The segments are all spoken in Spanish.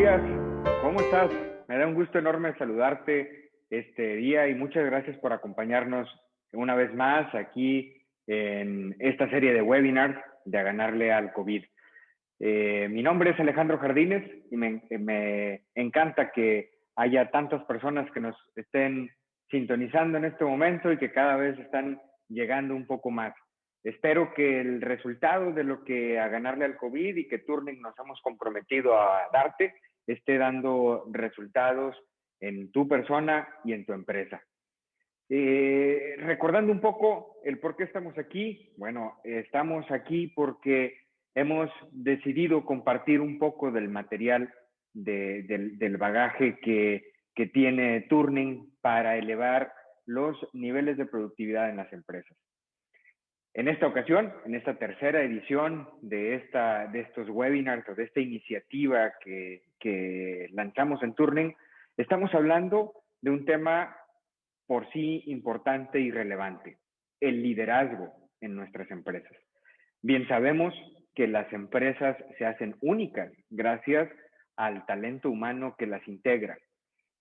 días, ¿cómo estás? Me da un gusto enorme saludarte este día y muchas gracias por acompañarnos una vez más aquí en esta serie de webinars de A Ganarle al COVID. Mi nombre es Alejandro Jardines y me encanta que haya tantas personas que nos estén sintonizando en este momento y que cada vez están llegando un poco más. Espero que el resultado de lo que A Ganarle al COVID y que Turning nos hemos comprometido a darte esté dando resultados en tu persona y en tu empresa. Recordando un poco el por qué estamos aquí. Bueno, estamos aquí porque hemos decidido compartir un poco del material del bagaje que tiene Turning para elevar los niveles de productividad en las empresas. En esta ocasión, en esta tercera edición de estos webinars o de esta iniciativa que lanzamos en Turning, estamos hablando de un tema por sí importante y relevante: el liderazgo en nuestras empresas. Bien sabemos que las empresas se hacen únicas gracias al talento humano que las integra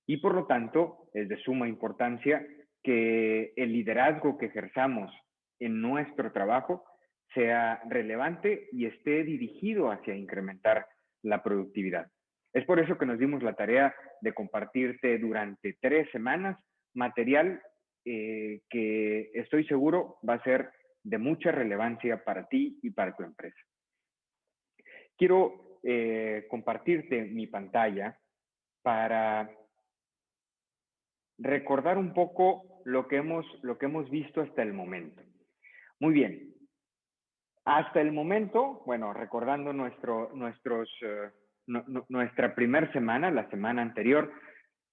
y por lo tanto es de suma importancia que el liderazgo que ejerzamos en nuestro trabajo sea relevante y esté dirigido hacia incrementar la productividad. Es por eso que nos dimos la tarea de compartirte durante 3 semanas material que estoy seguro va a ser de mucha relevancia para ti y para tu empresa. Quiero compartirte mi pantalla para recordar un poco lo que hemos visto hasta el momento. Muy bien. Hasta el momento, bueno, recordando nuestra primera semana, la semana anterior,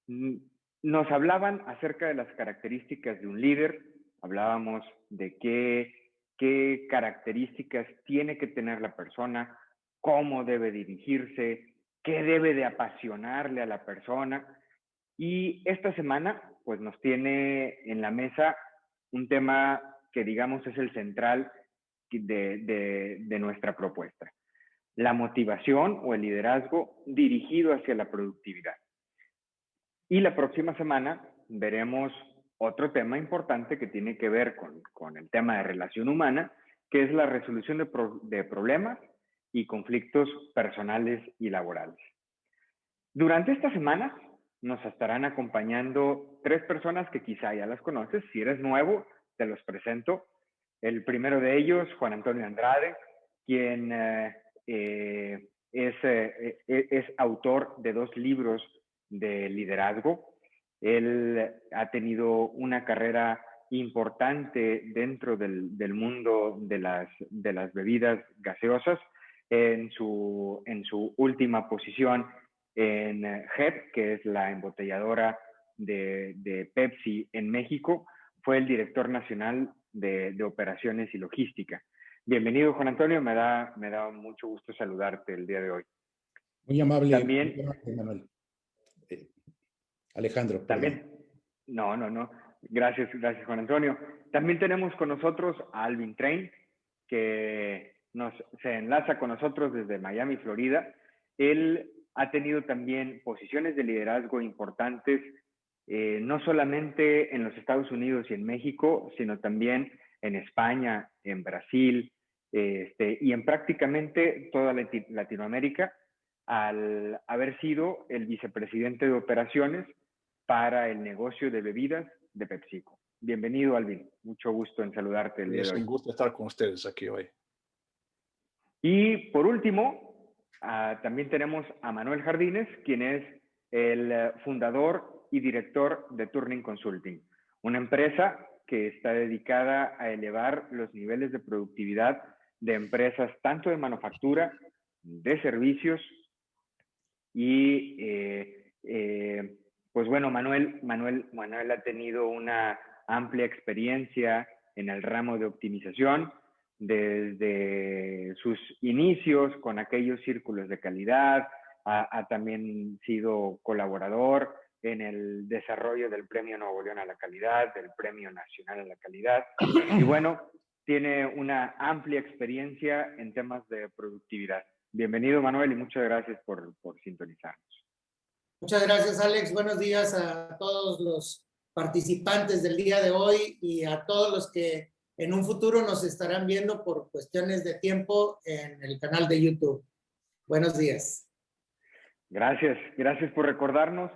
nos hablaban acerca de las características de un líder, hablábamos de qué características tiene que tener la persona, cómo debe dirigirse, qué debe de apasionarle a la persona. Y esta semana, pues nos tiene en la mesa un tema que digamos es el central de nuestra propuesta: la motivación o el liderazgo dirigido hacia la productividad. Y la próxima semana veremos otro tema importante que tiene que ver con el tema de relación humana, que es la resolución de problemas y conflictos personales y laborales. Durante esta semana nos estarán acompañando 3 personas que quizá ya las conoces. Si eres nuevo, te los presento. El primero de ellos, Juan Antonio Andrade, quien es autor de 2 libros de liderazgo. Él ha tenido una carrera importante dentro del mundo de las bebidas gaseosas. En su última posición en HEP, que es la embotelladora de Pepsi en México, fue el director nacional de operaciones y logística. Bienvenido, Juan Antonio, me da mucho gusto saludarte el día de hoy. Muy amable, también, muy amable, Manuel. Alejandro, perdón. También, no. Gracias, Juan Antonio. También tenemos con nosotros a Alvin Train, que se enlaza con nosotros desde Miami, Florida. Él ha tenido también posiciones de liderazgo importantes, no solamente en los Estados Unidos y en México, sino también en España, en Brasil, y en prácticamente toda Latinoamérica, al haber sido el vicepresidente de operaciones para el negocio de bebidas de PepsiCo. Bienvenido, Alvin. Mucho gusto en saludarte el día de hoy. Es un gusto estar con ustedes aquí hoy. Y por último, también tenemos a Manuel Jardines, quien es el fundador y director de Turning Consulting, una empresa que está dedicada a elevar los niveles de productividad de empresas tanto de manufactura, de servicios y pues bueno, Manuel ha tenido una amplia experiencia en el ramo de optimización desde sus inicios con aquellos círculos de calidad. Ha también sido colaborador en el desarrollo del Premio Nuevo León a la Calidad, del Premio Nacional a la Calidad. Y bueno, tiene una amplia experiencia en temas de productividad. Bienvenido, Manuel, y muchas gracias por sintonizarnos. Muchas gracias, Alex. Buenos días a todos los participantes del día de hoy y a todos los que en un futuro nos estarán viendo por cuestiones de tiempo en el canal de YouTube. Buenos días. Gracias por recordarnos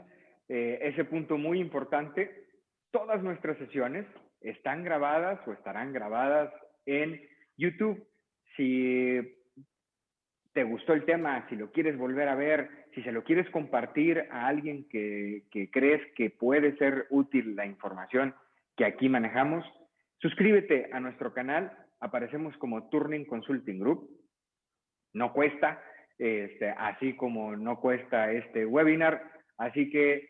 ese punto muy importante. Todas nuestras sesiones están grabadas o estarán grabadas en YouTube. Si te gustó el tema, si lo quieres volver a ver, si se lo quieres compartir a alguien que crees que puede ser útil la información que aquí manejamos, suscríbete a nuestro canal. Aparecemos como Turning Consulting Group. No cuesta, así como no cuesta este webinar. Así que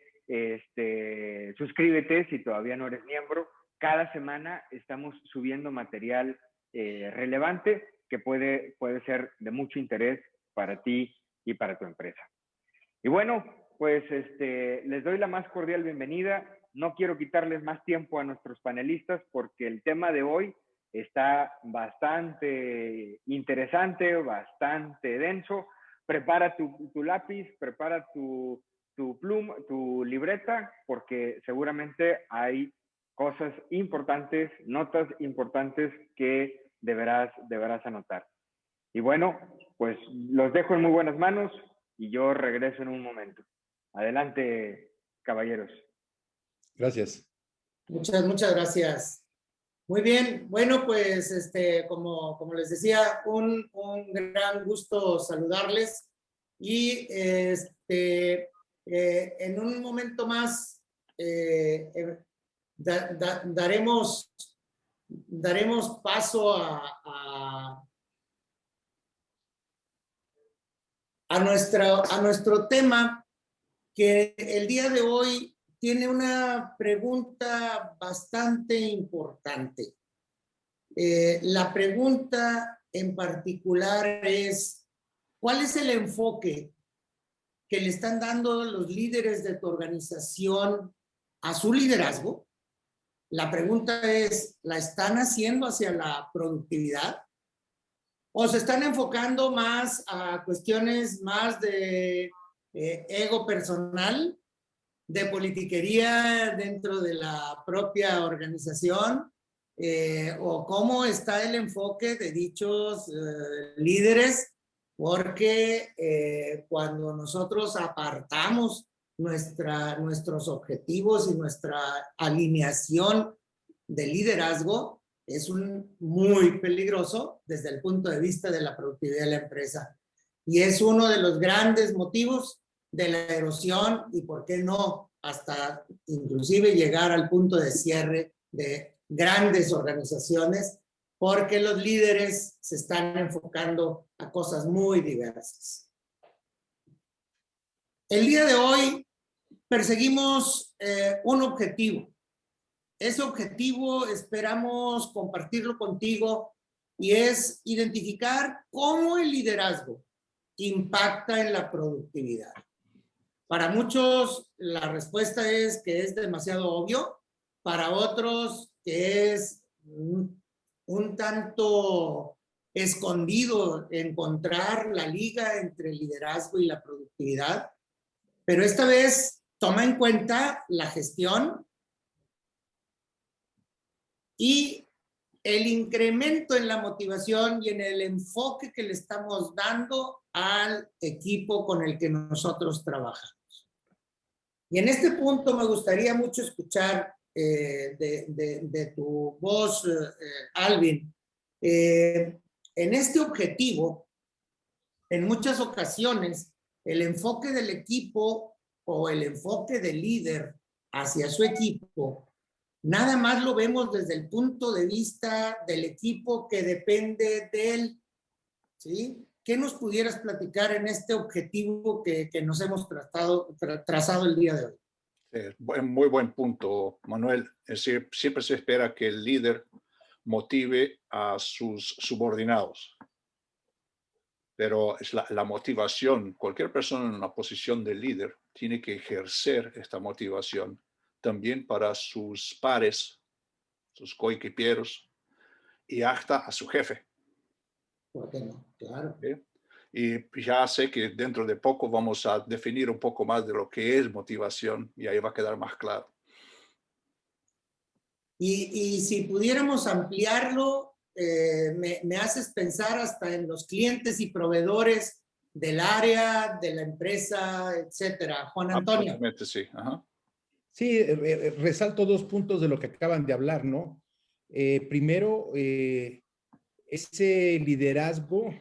suscríbete si todavía no eres miembro. Cada semana estamos subiendo material relevante que puede ser de mucho interés para ti y para tu empresa. Y bueno, pues les doy la más cordial bienvenida. No quiero quitarles más tiempo a nuestros panelistas porque el tema de hoy está bastante interesante, bastante denso. Prepara tu lápiz, prepara tu pluma, tu libreta, porque seguramente hay cosas importantes, notas importantes que deberás anotar. Y bueno, pues los dejo en muy buenas manos y yo regreso en un momento. Adelante, caballeros. Gracias. Muchas gracias. Muy bien, bueno, pues como les decía, un gran gusto saludarles y en un momento más daremos paso a nuestro tema, que el día de hoy tiene una pregunta bastante importante. La pregunta en particular es, ¿cuál es el enfoque que le están dando los líderes de tu organización a su liderazgo? La pregunta es, ¿la están haciendo hacia la productividad? ¿O se están enfocando más a cuestiones más de ego personal, de politiquería dentro de la propia organización? ¿O cómo está el enfoque de dichos líderes? Porque cuando nosotros apartamos nuestros objetivos y nuestra alineación de liderazgo, es muy peligroso desde el punto de vista de la productividad de la empresa. Y es uno de los grandes motivos de la erosión y, ¿por qué no?, hasta inclusive llegar al punto de cierre de grandes organizaciones, porque los líderes se están enfocando a cosas muy diversas. El día de hoy perseguimos un objetivo. Ese objetivo esperamos compartirlo contigo y es identificar cómo el liderazgo impacta en la productividad. Para muchos la respuesta es que es demasiado obvio, para otros que es un tanto escondido encontrar la liga entre el liderazgo y la productividad, pero esta vez toma en cuenta la gestión y el incremento en la motivación y en el enfoque que le estamos dando al equipo con el que nosotros trabajamos. Y en este punto me gustaría mucho escuchar de tu voz, Alvin. En este objetivo, en muchas ocasiones, el enfoque del equipo o el enfoque del líder hacia su equipo, nada más lo vemos desde el punto de vista del equipo que depende de él, ¿sí? ¿Qué nos pudieras platicar en este objetivo que nos hemos trazado el día de hoy? Muy buen punto, Manuel. Es decir, siempre se espera que el líder motive a sus subordinados. Pero es la motivación, cualquier persona en una posición de líder tiene que ejercer esta motivación también para sus pares, sus coequiperos y hasta a su jefe. ¿Por qué no? Claro. ¿Sí? Y ya sé que dentro de poco vamos a definir un poco más de lo que es motivación y ahí va a quedar más claro. Y si pudiéramos ampliarlo, me haces pensar hasta en los clientes y proveedores del área, de la empresa, etcétera. Juan Antonio. Absolutamente sí. Ajá. Sí, resalto 2 puntos de lo que acaban de hablar, ¿no? Primero, ese liderazgo,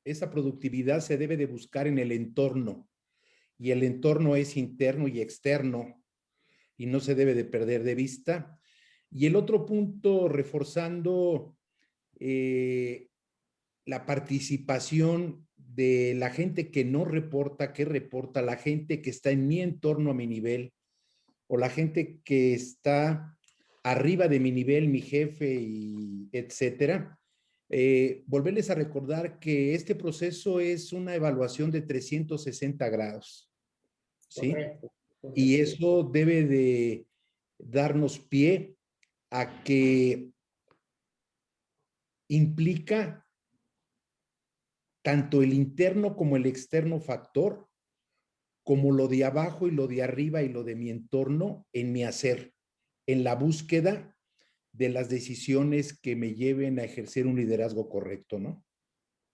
esa productividad se debe de buscar en el entorno, y el entorno es interno y externo, y no se debe de perder de vista. Y el otro punto, reforzando la participación de la gente que no reporta, que reporta, la gente que está en mi entorno a mi nivel, o la gente que está arriba de mi nivel, mi jefe, y etcétera. Volverles a recordar que este proceso es una evaluación de 360 grados, ¿sí? Correcto, correcto. Y eso debe de darnos pie a que implica tanto el interno como el externo factor, como lo de abajo y lo de arriba y lo de mi entorno en mi hacer, en la búsqueda de las decisiones que me lleven a ejercer un liderazgo correcto, ¿no?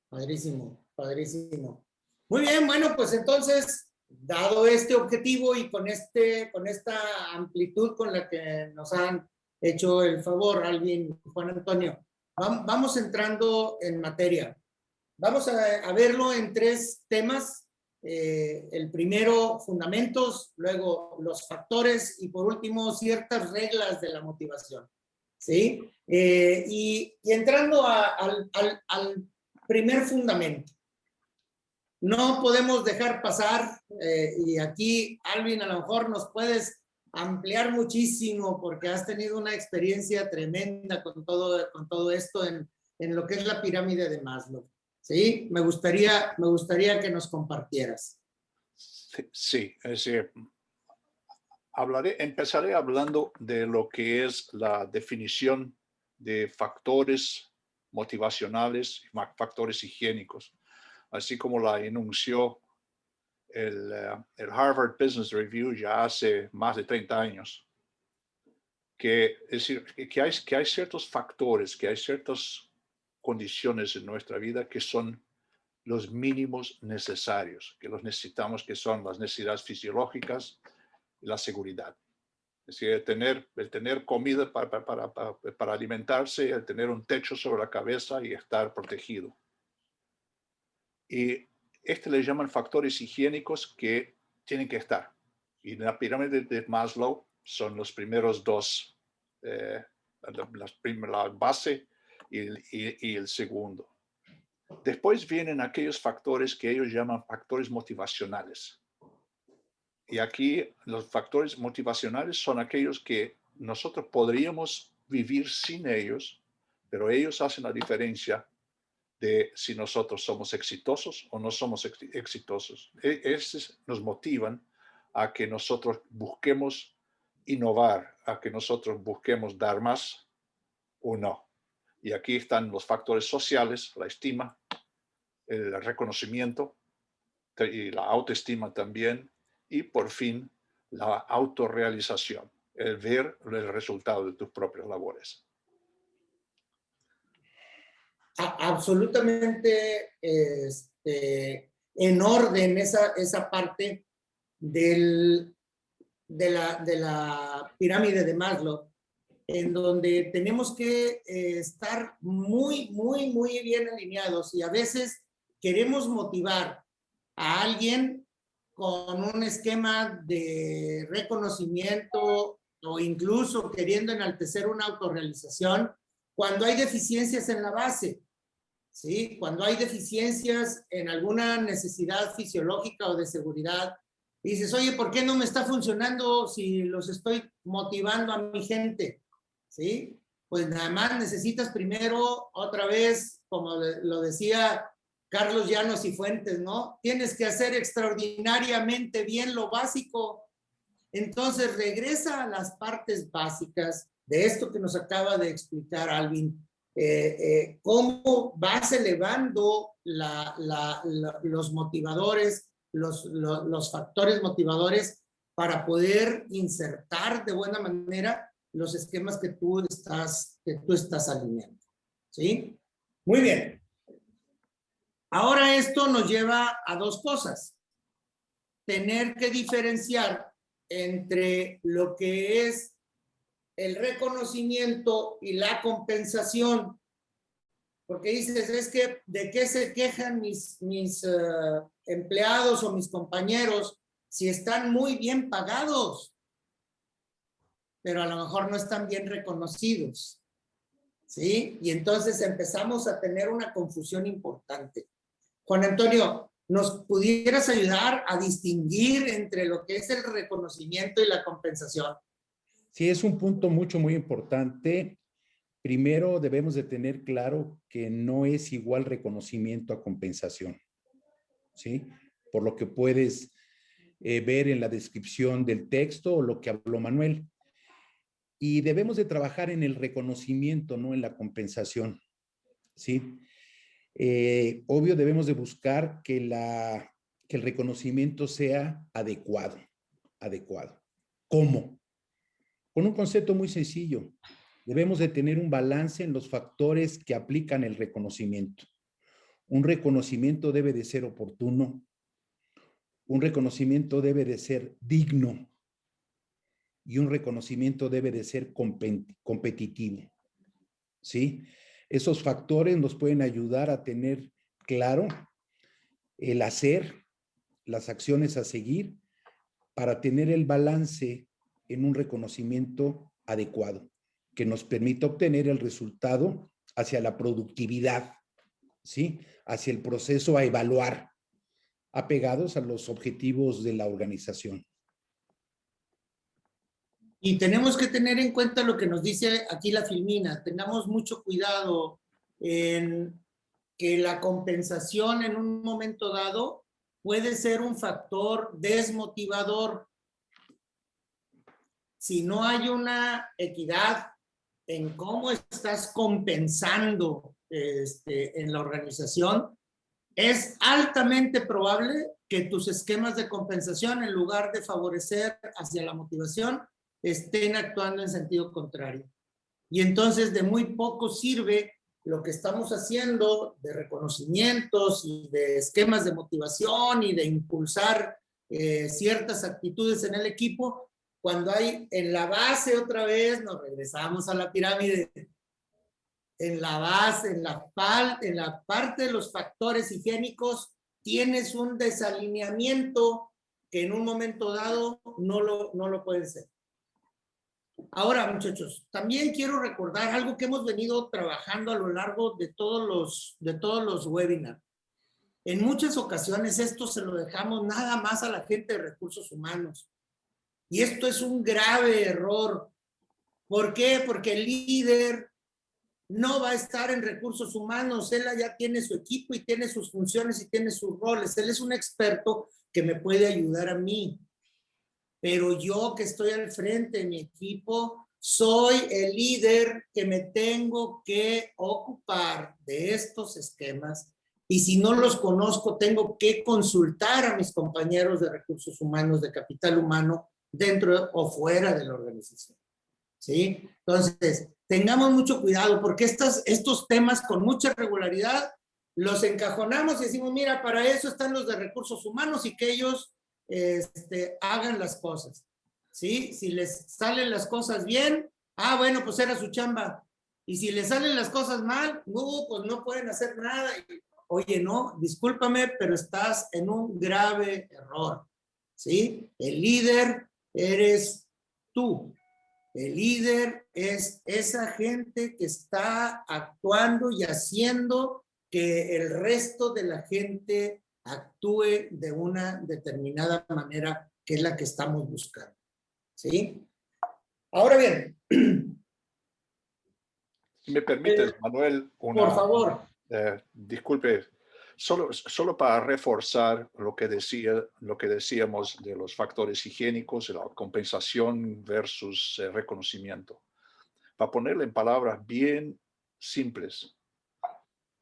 Padrísimo, padrísimo. Muy bien, bueno, pues entonces, dado este objetivo y con esta amplitud con la que nos han hecho el favor, Alvin y Juan Antonio, vamos entrando en materia. Vamos a verlo en 3 temas. El primero, fundamentos, luego los factores y por último, ciertas reglas de la motivación. ¿Sí? Y entrando al primer fundamento. No podemos dejar pasar, y aquí, Alvin, a lo mejor nos puedes ampliar muchísimo porque has tenido una experiencia tremenda con todo esto en lo que es la pirámide de Maslow. ¿Sí? Me gustaría que nos compartieras. Sí, es decir, empezaré hablando de lo que es la definición de factores motivacionales y factores higiénicos, así como la enunció el Harvard Business Review ya hace más de 30 años. Es decir, que hay ciertos factores, que hay ciertas condiciones en nuestra vida que son los mínimos necesarios, que los necesitamos, que son las necesidades fisiológicas y la seguridad. Es decir, el tener comida para alimentarse, el tener un techo sobre la cabeza y estar protegido. Y le llaman factores higiénicos que tienen que estar. Y en la pirámide de Maslow son los primeros 2, la base y el segundo. Después vienen aquellos factores que ellos llaman factores motivacionales. Y aquí los factores motivacionales son aquellos que nosotros podríamos vivir sin ellos, pero ellos hacen la diferencia de si nosotros somos exitosos o no somos exitosos. Estos nos motivan a que nosotros busquemos innovar, a que nosotros busquemos dar más o no. Y aquí están los factores sociales, la estima, el reconocimiento y la autoestima también, y por fin la autorrealización, el ver el resultado de tus propias labores. Absolutamente en orden esa parte de la pirámide de Maslow, en donde tenemos que estar muy, muy, muy bien alineados, y a veces queremos motivar a alguien con un esquema de reconocimiento o incluso queriendo enaltecer una autorrealización cuando hay deficiencias en la base, ¿sí? Cuando hay deficiencias en alguna necesidad fisiológica o de seguridad, y dices, oye, ¿por qué no me está funcionando si los estoy motivando a mi gente? ¿Sí? Pues nada más necesitas primero, otra vez, como lo decía Carlos Llanos y Fuentes, ¿no? Tienes que hacer extraordinariamente bien lo básico. Entonces regresa a las partes básicas de esto que nos acaba de explicar Alvin, cómo vas elevando los motivadores, los factores motivadores para poder insertar de buena manera los esquemas que tú estás alineando. ¿Sí? Muy bien. Ahora esto nos lleva a dos cosas. Tener que diferenciar entre lo que es el reconocimiento y la compensación. Porque dices, es que ¿de qué se quejan mis empleados o mis compañeros si están muy bien pagados, pero a lo mejor no están bien reconocidos? ¿Sí? Y entonces empezamos a tener una confusión importante. Juan Antonio, ¿nos pudieras ayudar a distinguir entre lo que es el reconocimiento y la compensación? Sí, es un punto muy importante. Primero debemos de tener claro que no es igual reconocimiento a compensación, ¿sí? Por lo que puedes ver en la descripción del texto o lo que habló Manuel. Y debemos de trabajar en el reconocimiento, no en la compensación, ¿sí? Obvio, debemos de buscar que el reconocimiento sea adecuado. ¿Cómo? Con un concepto muy sencillo. Debemos de tener un balance en los factores que aplican el reconocimiento. Un reconocimiento debe de ser oportuno. Un reconocimiento debe de ser digno. Y un reconocimiento debe de ser competitivo. ¿Sí? Esos factores nos pueden ayudar a tener claro el hacer, las acciones a seguir, para tener el balance en un reconocimiento adecuado, que nos permita obtener el resultado hacia la productividad, ¿sí? Hacia el proceso a evaluar, apegados a los objetivos de la organización. Y tenemos que tener en cuenta lo que nos dice aquí la Filmina. Tengamos mucho cuidado en que la compensación en un momento dado puede ser un factor desmotivador. Si no hay una equidad en cómo estás compensando en la organización, es altamente probable que tus esquemas de compensación, en lugar de favorecer hacia la motivación, estén actuando en sentido contrario. Y entonces de muy poco sirve lo que estamos haciendo de reconocimientos y de esquemas de motivación y de impulsar ciertas actitudes en el equipo, cuando hay en la base otra vez, nos regresamos a la pirámide, en la base, en la parte de los factores higiénicos, tienes un desalineamiento que en un momento dado no lo puede ser. Ahora, muchachos, también quiero recordar algo que hemos venido trabajando a lo largo de todos los webinars. En muchas ocasiones esto se lo dejamos nada más a la gente de recursos humanos. Y esto es un grave error. ¿Por qué? Porque el líder no va a estar en recursos humanos. Él ya tiene su equipo y tiene sus funciones y tiene sus roles. Él es un experto que me puede ayudar a mí. Pero yo que estoy al frente de mi equipo, soy el líder que me tengo que ocupar de estos esquemas. Y si no los conozco, tengo que consultar a mis compañeros de recursos humanos, de capital humano, dentro o fuera de la organización. ¿Sí? Entonces, tengamos mucho cuidado porque estos temas con mucha regularidad los encajonamos y decimos, mira, para eso están los de recursos humanos y que ellos hagan las cosas. ¿Sí? Si les salen las cosas bien, bueno, pues era su chamba. Y si les salen las cosas mal, pues no pueden hacer nada. Oye, no, discúlpame, pero estás en un grave error. ¿Sí? El líder eres tú. El líder es esa gente que está actuando y haciendo que el resto de la gente actúe de una determinada manera que es la que estamos buscando. ¿Sí? Ahora bien. Si me permites, Manuel, por favor. Disculpe, solo para reforzar lo que decíamos de los factores higiénicos, de la compensación versus reconocimiento. Para ponerle en palabras bien simples.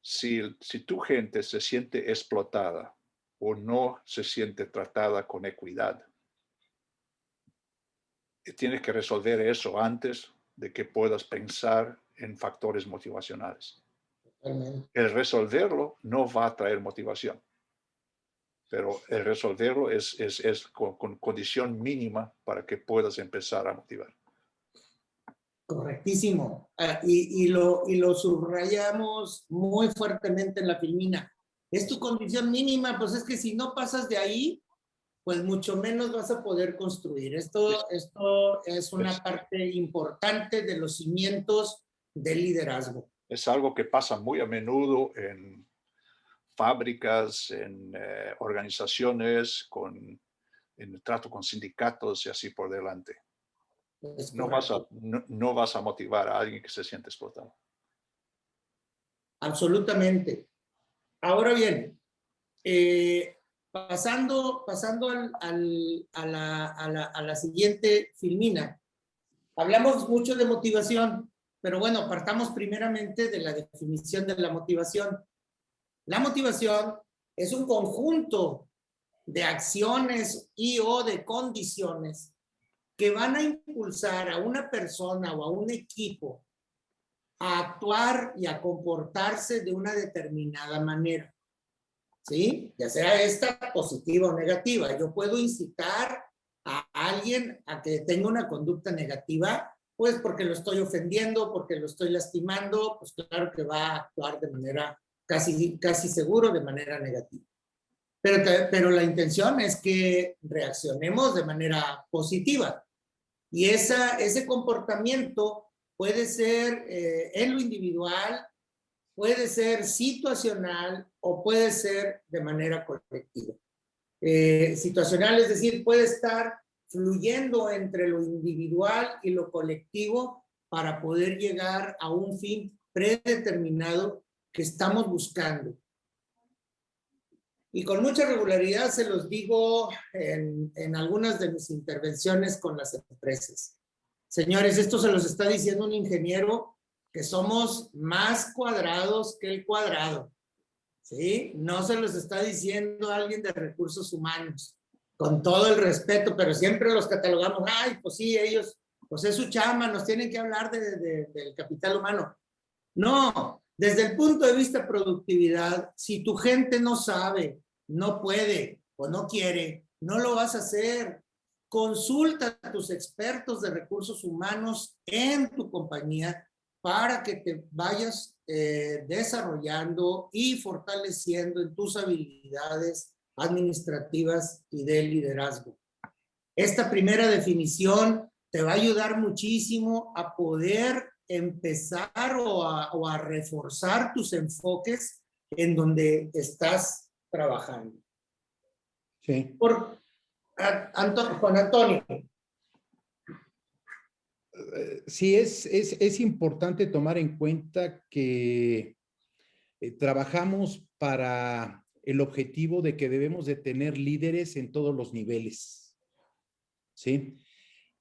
Si tu gente se siente explotada o no se siente tratada con equidad, tienes que resolver eso antes de que puedas pensar en factores motivacionales. El resolverlo no va a traer motivación, pero el resolverlo es con condición mínima para que puedas empezar a motivar. Correctísimo. Y lo subrayamos muy fuertemente en la filmina. Es tu condición mínima, pues es que si no pasas de ahí, pues mucho menos vas a poder construir. Esto es una parte importante de los cimientos del liderazgo. Es algo que pasa muy a menudo en fábricas, en organizaciones, en el trato con sindicatos y así por delante. No vas a motivar a alguien que se siente explotado. Absolutamente. Ahora bien, pasando a la siguiente filmina, hablamos mucho de motivación, pero bueno, partamos primeramente de la definición de la motivación. La motivación es un conjunto de acciones y o de condiciones que van a impulsar a una persona o a un equipo a actuar y a comportarse de una determinada manera. ¿Sí? Ya sea esta positiva o negativa. Yo puedo incitar a alguien a que tenga una conducta negativa, pues porque lo estoy ofendiendo, porque lo estoy lastimando, pues claro que va a actuar de manera casi seguro de manera negativa. Pero la intención es que reaccionemos de manera positiva. Y ese comportamiento puede ser en lo individual, puede ser situacional o puede ser de manera colectiva. Situacional, es decir, puede estar fluyendo entre lo individual y lo colectivo para poder llegar a un fin predeterminado que estamos buscando. Y con mucha regularidad se los digo en algunas de mis intervenciones con las empresas. Señores, esto se los está diciendo un ingeniero que somos más cuadrados que el cuadrado. ¿Sí? No se los está diciendo alguien de recursos humanos, con todo el respeto, pero siempre los catalogamos, ay, pues sí, ellos, pues es su chamba, nos tienen que hablar del capital humano. No, desde el punto de vista de productividad, si tu gente no sabe, no puede o no quiere, no lo vas a hacer. Consulta a tus expertos de recursos humanos en tu compañía para que te vayas desarrollando y fortaleciendo en tus habilidades administrativas y de liderazgo. Esta primera definición te va a ayudar muchísimo a poder empezar o a reforzar tus enfoques en donde estás trabajando. Sí. Juan Antonio. Sí, es importante tomar en cuenta que trabajamos para el objetivo de que debemos de tener líderes en todos los niveles, ¿sí?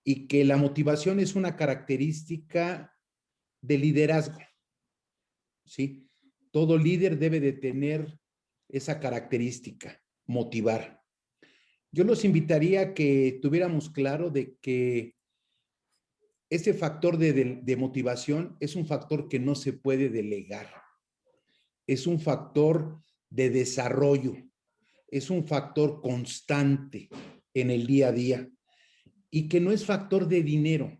Y que la motivación es una característica de liderazgo, ¿sí? Todo líder debe de tener esa característica, motivar. Yo los invitaría a que tuviéramos claro de que ese factor de motivación es un factor que no se puede delegar. Es un factor de desarrollo. Es un factor constante en el día a día y que no es factor de dinero.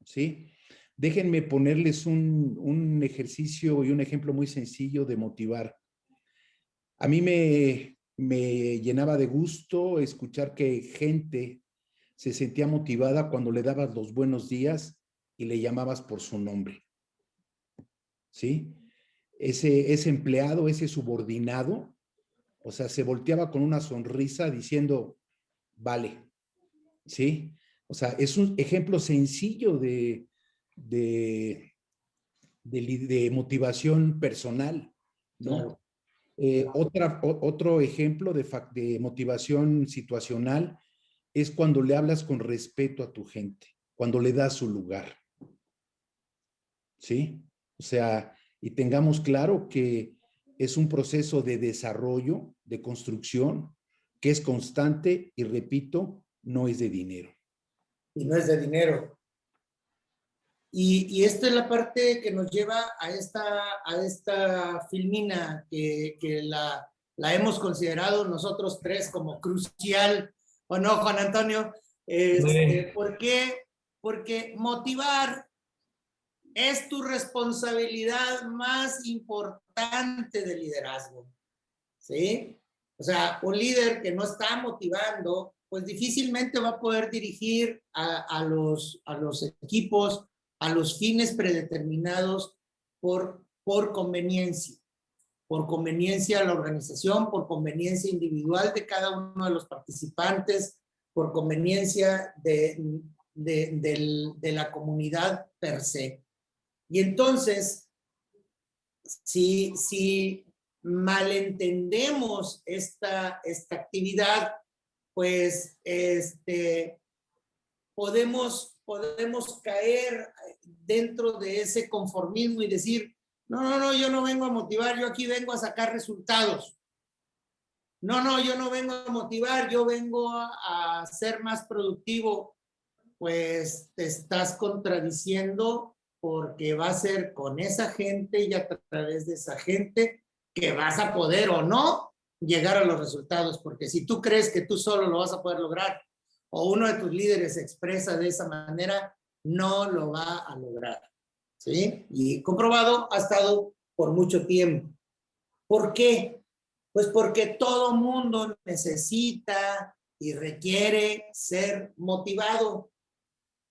¿Sí? Déjenme ponerles un ejercicio y un ejemplo muy sencillo de motivar. A mí me llenaba de gusto escuchar que gente se sentía motivada cuando le dabas los buenos días y le llamabas por su nombre. ¿Sí? Ese empleado, ese subordinado, o sea, se volteaba con una sonrisa diciendo, vale, ¿sí? O sea, es un ejemplo sencillo de motivación personal, ¿no? Otro ejemplo de motivación situacional es cuando le hablas con respeto a tu gente, cuando le das su lugar. ¿Sí? O sea, y tengamos claro que es un proceso de desarrollo, de construcción, que es constante y repito, no es de dinero. Y no es de dinero. Y esta es la parte que nos lleva a esta filmina que la hemos considerado nosotros tres como crucial, ¿o no, Juan Antonio? ¿Por qué? Porque motivar es tu responsabilidad más importante de liderazgo, ¿sí? O sea, un líder que no está motivando, pues difícilmente va a poder dirigir a los equipos a los fines predeterminados por conveniencia a la organización, por conveniencia individual de cada uno de los participantes, por conveniencia de la comunidad per se. Y entonces, si malentendemos esta actividad, pues podemos caer dentro de ese conformismo y decir, no, yo no vengo a motivar, yo aquí vengo a sacar resultados. No, yo no vengo a motivar, yo vengo a ser más productivo. Pues te estás contradiciendo, porque va a ser con esa gente y a través de esa gente que vas a poder o no llegar a los resultados, porque si tú crees que tú solo lo vas a poder lograr o uno de tus líderes se expresa de esa manera, no lo va a lograr, ¿sí? Y comprobado, ha estado por mucho tiempo. ¿Por qué? Pues porque todo mundo necesita y requiere ser motivado.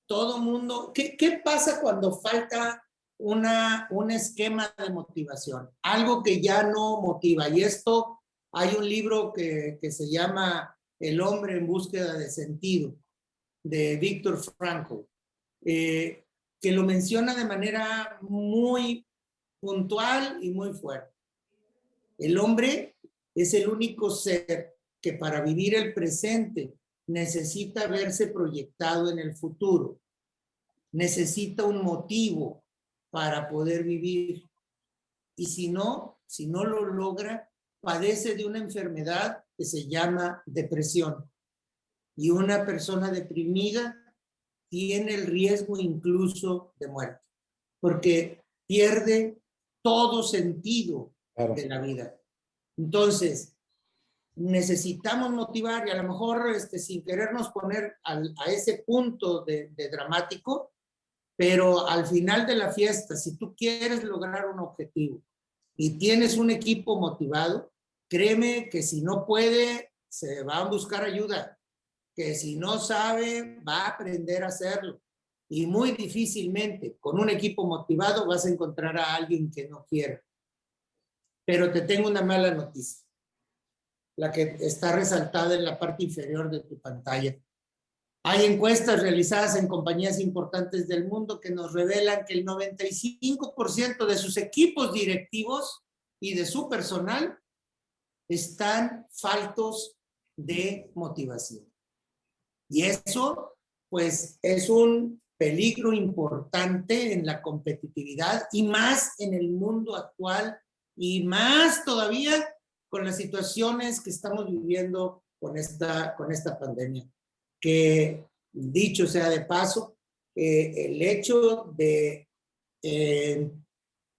Todo mundo. ¿Qué pasa cuando falta un esquema de motivación? Algo que ya no motiva. Y esto, hay un libro que se llama El hombre en búsqueda de sentido, de Viktor Frankl, que lo menciona de manera muy puntual y muy fuerte. El hombre es el único ser que para vivir el presente necesita verse proyectado en el futuro. Necesita un motivo para poder vivir. Y si no lo logra, padece de una enfermedad que se llama depresión. Y una persona deprimida tiene el riesgo incluso de muerte, porque pierde todo sentido de la vida. Entonces, necesitamos motivar, y a lo mejor sin querernos poner a ese punto de dramático, pero al final de la fiesta, si tú quieres lograr un objetivo y tienes un equipo motivado, créeme que si no puede, se va a buscar ayuda, que si no sabe, va a aprender a hacerlo. Y muy difícilmente, con un equipo motivado, vas a encontrar a alguien que no quiera. Pero te tengo una mala noticia, la que está resaltada en la parte inferior de tu pantalla. Hay encuestas realizadas en compañías importantes del mundo que nos revelan que el 95% de sus equipos directivos y de su personal están faltos de motivación. Y eso, pues, es un peligro importante en la competitividad y más en el mundo actual y más todavía con las situaciones que estamos viviendo con esta pandemia. Que, dicho sea de paso, el hecho de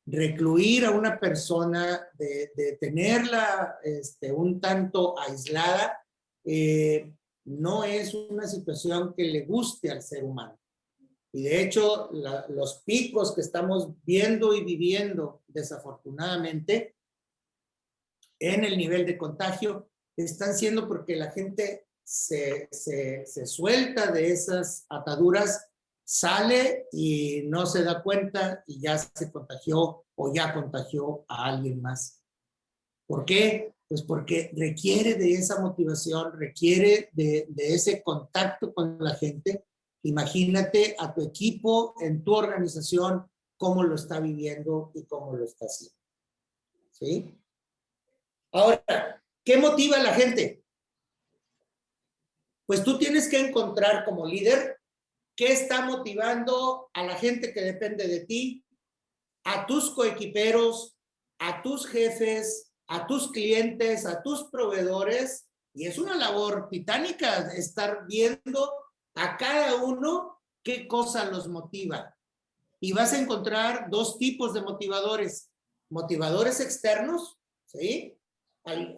recluir a una persona, de tenerla un tanto aislada, no es una situación que le guste al ser humano. Y de hecho, los picos que estamos viendo y viviendo, desafortunadamente, en el nivel de contagio, están siendo porque la gente se suelta de esas ataduras, sale y no se da cuenta y ya se contagió o ya contagió a alguien más. ¿Por qué? Pues porque requiere de esa motivación, requiere de ese contacto con la gente. Imagínate a tu equipo, en tu organización, cómo lo está viviendo y cómo lo está haciendo. ¿Sí? Ahora, ¿qué motiva a la gente? Pues tú tienes que encontrar como líder qué está motivando a la gente que depende de ti, a tus coequiperos, a tus jefes, a tus clientes, a tus proveedores, y es una labor titánica estar viendo a cada uno qué cosa los motiva. Y vas a encontrar dos tipos de motivadores. Motivadores externos, ¿sí?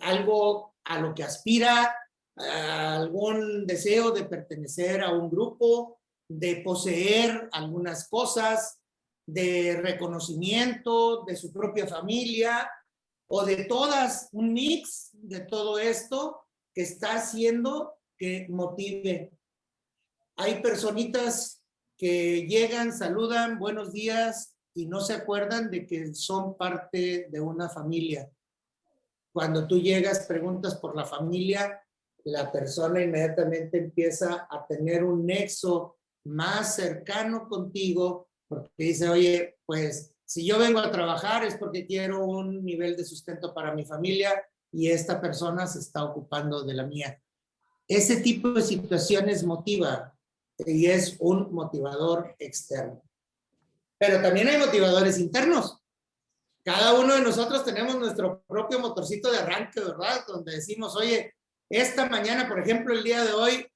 Algo a lo que aspira, a algún deseo de pertenecer a un grupo, de poseer algunas cosas, de reconocimiento de su propia familia, o de todas, un mix de todo esto que está haciendo que motive. Hay personitas que llegan, saludan, buenos días, y no se acuerdan de que son parte de una familia. Cuando tú llegas, preguntas por la familia, la persona inmediatamente empieza a tener un nexo más cercano contigo, porque dice, oye, pues si yo vengo a trabajar es porque quiero un nivel de sustento para mi familia y esta persona se está ocupando de la mía. Ese tipo de situaciones motiva y es un motivador externo. Pero también hay motivadores internos. Cada uno de nosotros tenemos nuestro propio motorcito de arranque, ¿verdad? Donde decimos, oye, esta mañana, por ejemplo, el día de hoy,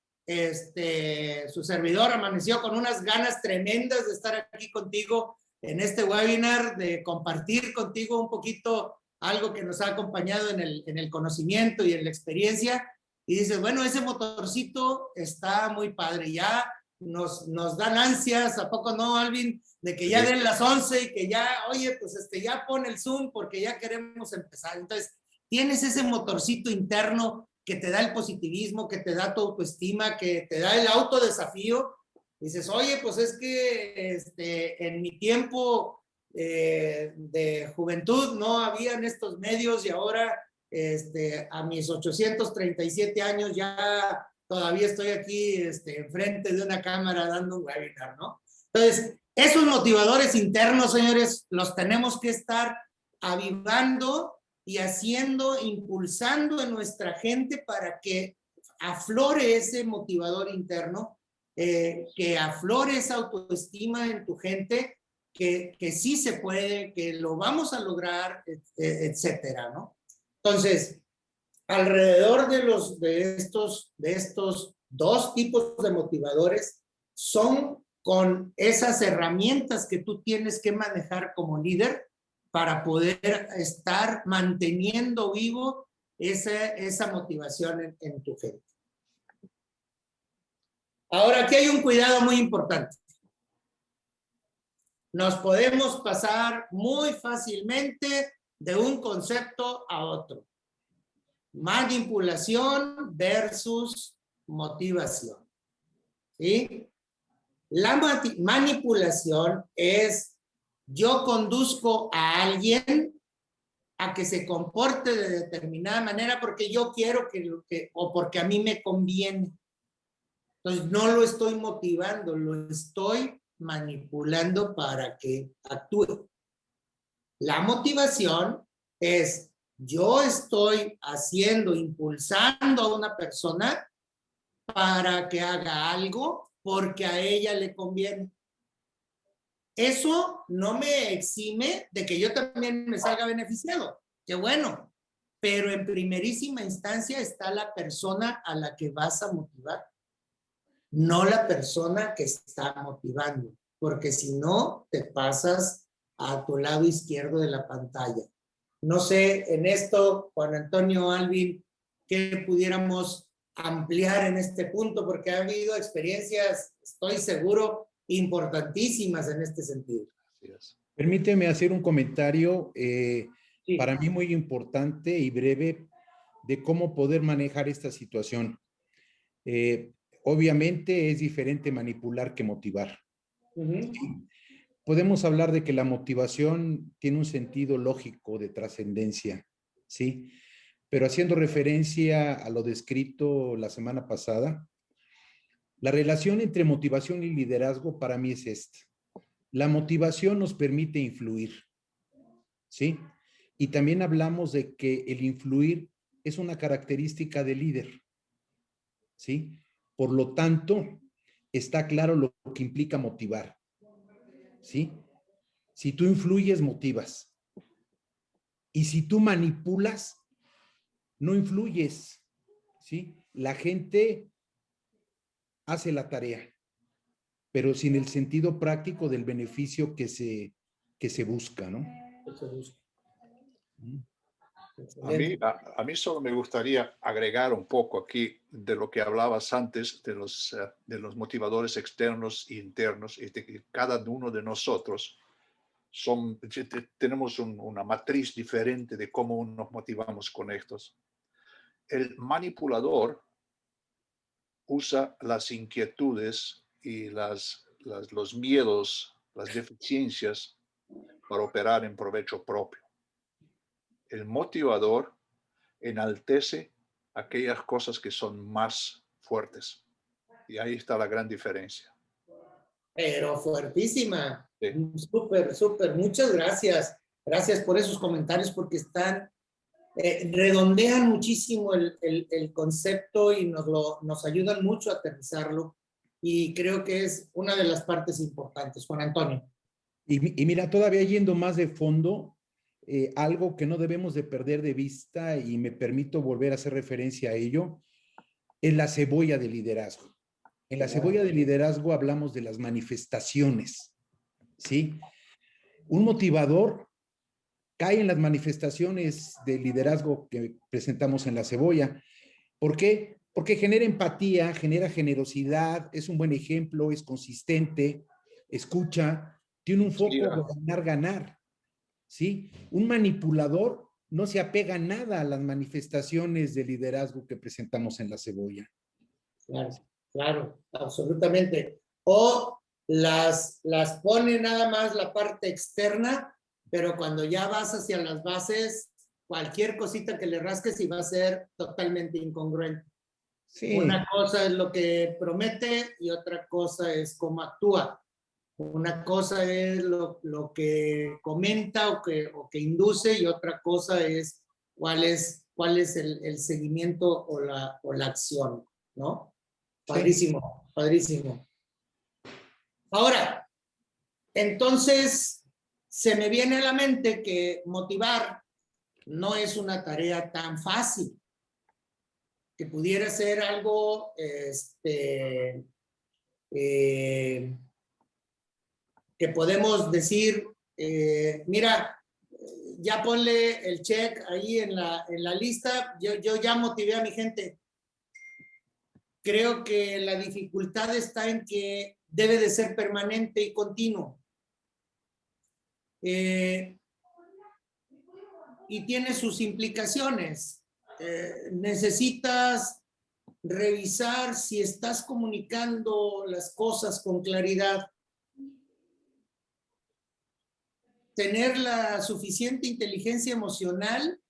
su servidor amaneció con unas ganas tremendas de estar aquí contigo en este webinar, de compartir contigo un poquito algo que nos ha acompañado en el conocimiento y en la experiencia. Y dices, bueno, ese motorcito está muy padre, ya nos dan ansias, ¿a poco no, Alvin? De que ya den las 11 y que ya, oye, pues ya pon el Zoom porque ya queremos empezar. Entonces, tienes ese motorcito interno que te da el positivismo, que te da tu autoestima, que te da el autodesafío. Dices, oye, pues es que en mi tiempo de juventud no habían estos medios y ahora a mis 837 años ya todavía estoy aquí enfrente de una cámara dando un webinar, ¿no? Entonces, esos motivadores internos, señores, los tenemos que estar avivando y haciendo, impulsando en nuestra gente para que aflore ese motivador interno, que aflore esa autoestima en tu gente, que sí se puede, que lo vamos a lograr, etcétera, ¿no? Entonces, alrededor de estos dos tipos de motivadores son con esas herramientas que tú tienes que manejar como líder para poder estar manteniendo vivo esa motivación en tu gente. Ahora, aquí hay un cuidado muy importante. Nos podemos pasar muy fácilmente de un concepto a otro. Manipulación versus motivación. ¿Sí? La manipulación es yo conduzco a alguien a que se comporte de determinada manera porque yo quiero o porque a mí me conviene. Entonces no lo estoy motivando, lo estoy manipulando para que actúe. La motivación es yo estoy impulsando a una persona para que haga algo porque a ella le conviene. Eso no me exime de que yo también me salga beneficiado. Qué bueno. Pero en primerísima instancia está la persona a la que vas a motivar, no la persona que está motivando, porque si no, te pasas a tu lado izquierdo de la pantalla. No sé, en esto, Juan Antonio, Alvin, ¿qué pudiéramos ampliar en este punto? Porque ha habido experiencias, estoy seguro, importantísimas en este sentido. Permíteme hacer un comentario Sí. para mí muy importante y breve de cómo poder manejar esta situación. Obviamente es diferente manipular que motivar. ¿Sí? Podemos hablar de que la motivación tiene un sentido lógico de trascendencia, ¿sí? Pero haciendo referencia a lo descrito la semana pasada, la relación entre motivación y liderazgo para mí es esta. La motivación nos permite influir, ¿sí? Y también hablamos de que el influir es una característica del líder, ¿sí? Por lo tanto, está claro lo que implica motivar, ¿sí? Si tú influyes, motivas. Y si tú manipulas, no influyes, ¿sí? La gente hace la tarea, pero sin el sentido práctico del beneficio que se busca, ¿no? A mí solo me gustaría agregar un poco aquí de lo que hablabas antes de los motivadores externos e internos, y de que cada uno de nosotros tenemos una matriz diferente de cómo nos motivamos con estos. El manipulador usa las inquietudes y los miedos, las deficiencias para operar en provecho propio. El motivador enaltece aquellas cosas que son más fuertes. Y ahí está la gran diferencia. Pero fuertísima. Sí. Súper, súper. Muchas gracias. Gracias por esos comentarios porque redondean muchísimo el concepto y nos ayudan mucho a aterrizarlo. Y creo que es una de las partes importantes. Juan Antonio. Y mira, todavía yendo más de fondo, algo que no debemos de perder de vista, y me permito volver a hacer referencia a ello, es la cebolla de liderazgo. En la cebolla de liderazgo hablamos de las manifestaciones, ¿sí? Un motivador cae en las manifestaciones de liderazgo que presentamos en la cebolla. ¿Por qué? Porque genera empatía, genera generosidad, es un buen ejemplo, es consistente, escucha, tiene un foco de ganar, ¿sí? Un manipulador no se apega nada a las manifestaciones de liderazgo que presentamos en la cebolla. Claro, claro, absolutamente. O las pone nada más la parte externa, pero cuando ya vas hacia las bases, cualquier cosita que le rasques y va a ser totalmente incongruente. Sí. Una cosa es lo que promete y otra cosa es cómo actúa. Una cosa es lo que comenta o que induce, y otra cosa es cuál es el seguimiento o la acción, ¿no? Padrísimo, sí. Padrísimo. Ahora, entonces, se me viene a la mente que motivar no es una tarea tan fácil, que pudiera ser algo, que podemos decir, mira, ya ponle el check ahí en la lista, yo ya motivé a mi gente. Creo que la dificultad está en que debe de ser permanente y continuo. Y tiene sus implicaciones. Necesitas revisar si estás comunicando las cosas con claridad. Tener la suficiente inteligencia emocional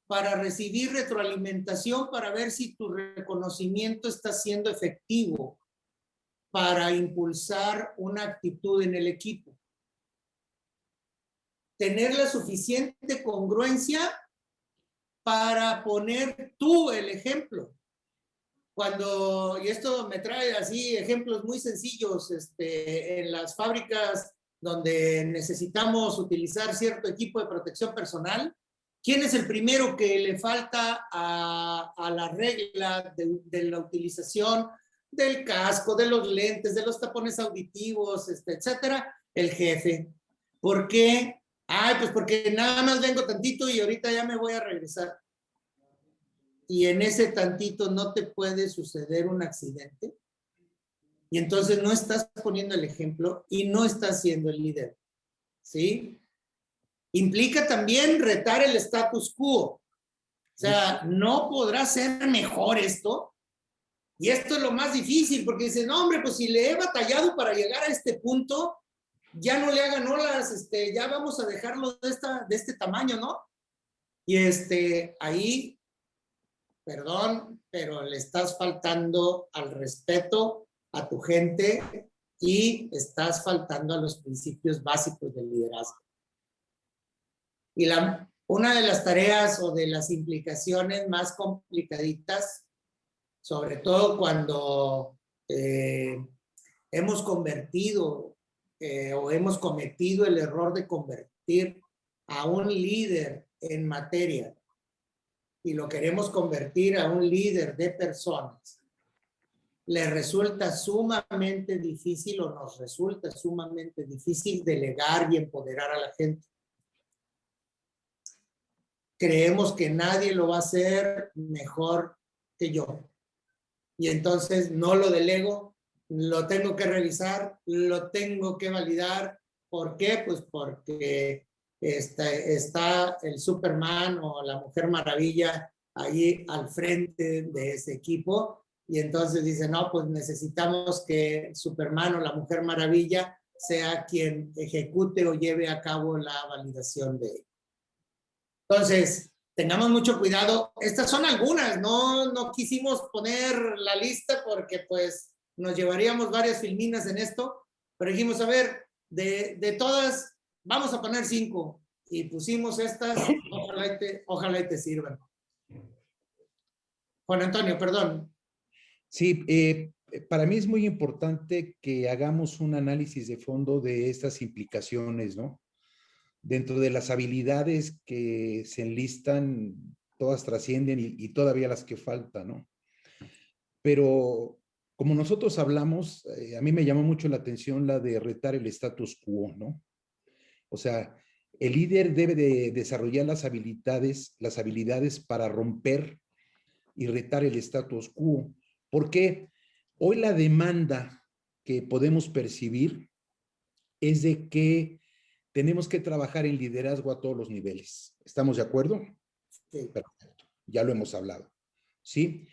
para recibir retroalimentación, para ver si tu reconocimiento está siendo efectivo para impulsar una actitud en el equipo. Tener la suficiente congruencia para poner tú el ejemplo. Y esto me trae así ejemplos muy sencillos, en las fábricas donde necesitamos utilizar cierto equipo de protección personal, ¿quién es el primero que le falta a la regla de la utilización del casco, de los lentes, de los tapones auditivos, etcétera? El jefe. ¿Por qué? Ay, pues porque nada más vengo tantito y ahorita ya me voy a regresar. Y en ese tantito no te puede suceder un accidente. Y entonces no estás poniendo el ejemplo y no estás siendo el líder. ¿Sí? Implica también retar el status quo. O sea, no podrá ser mejor esto. Y esto es lo más difícil, porque dicen, no, hombre, pues si le he batallado para llegar a este punto, ya no le hagan olas, ya vamos a dejarlo de este tamaño, ¿no? Y ahí, perdón, pero le estás faltando al respeto a tu gente y estás faltando a los principios básicos del liderazgo. Y una de las tareas o de las implicaciones más complicaditas, sobre todo cuando hemos convertido o hemos cometido el error de convertir a un líder en materia y lo queremos convertir a un líder de personas, le resulta sumamente difícil o nos resulta sumamente difícil delegar y empoderar a la gente. Creemos que nadie lo va a hacer mejor que yo. Y entonces no lo delego, lo tengo que revisar, lo tengo que validar. ¿Por qué? Pues porque está el Superman o la Mujer Maravilla ahí al frente de ese equipo. Y entonces dice, no, pues necesitamos que Superman o la Mujer Maravilla sea quien ejecute o lleve a cabo la validación de él. Entonces, tengamos mucho cuidado. Estas son algunas, no quisimos poner la lista porque pues nos llevaríamos varias filminas en esto, pero dijimos, a ver, de todas, vamos a poner 5 y pusimos estas, ojalá y te sirvan. Juan Antonio, perdón. Sí, para mí es muy importante que hagamos un análisis de fondo de estas implicaciones, ¿no? Dentro de las habilidades que se enlistan, todas trascienden y todavía las que faltan, ¿no? Pero como nosotros hablamos, a mí me llamó mucho la atención la de retar el status quo, ¿no? O sea, el líder debe de desarrollar las habilidades para romper y retar el status quo, porque hoy la demanda que podemos percibir es de que tenemos que trabajar en liderazgo a todos los niveles. ¿Estamos de acuerdo? Sí. Perfecto. Ya lo hemos hablado. ¿Sí?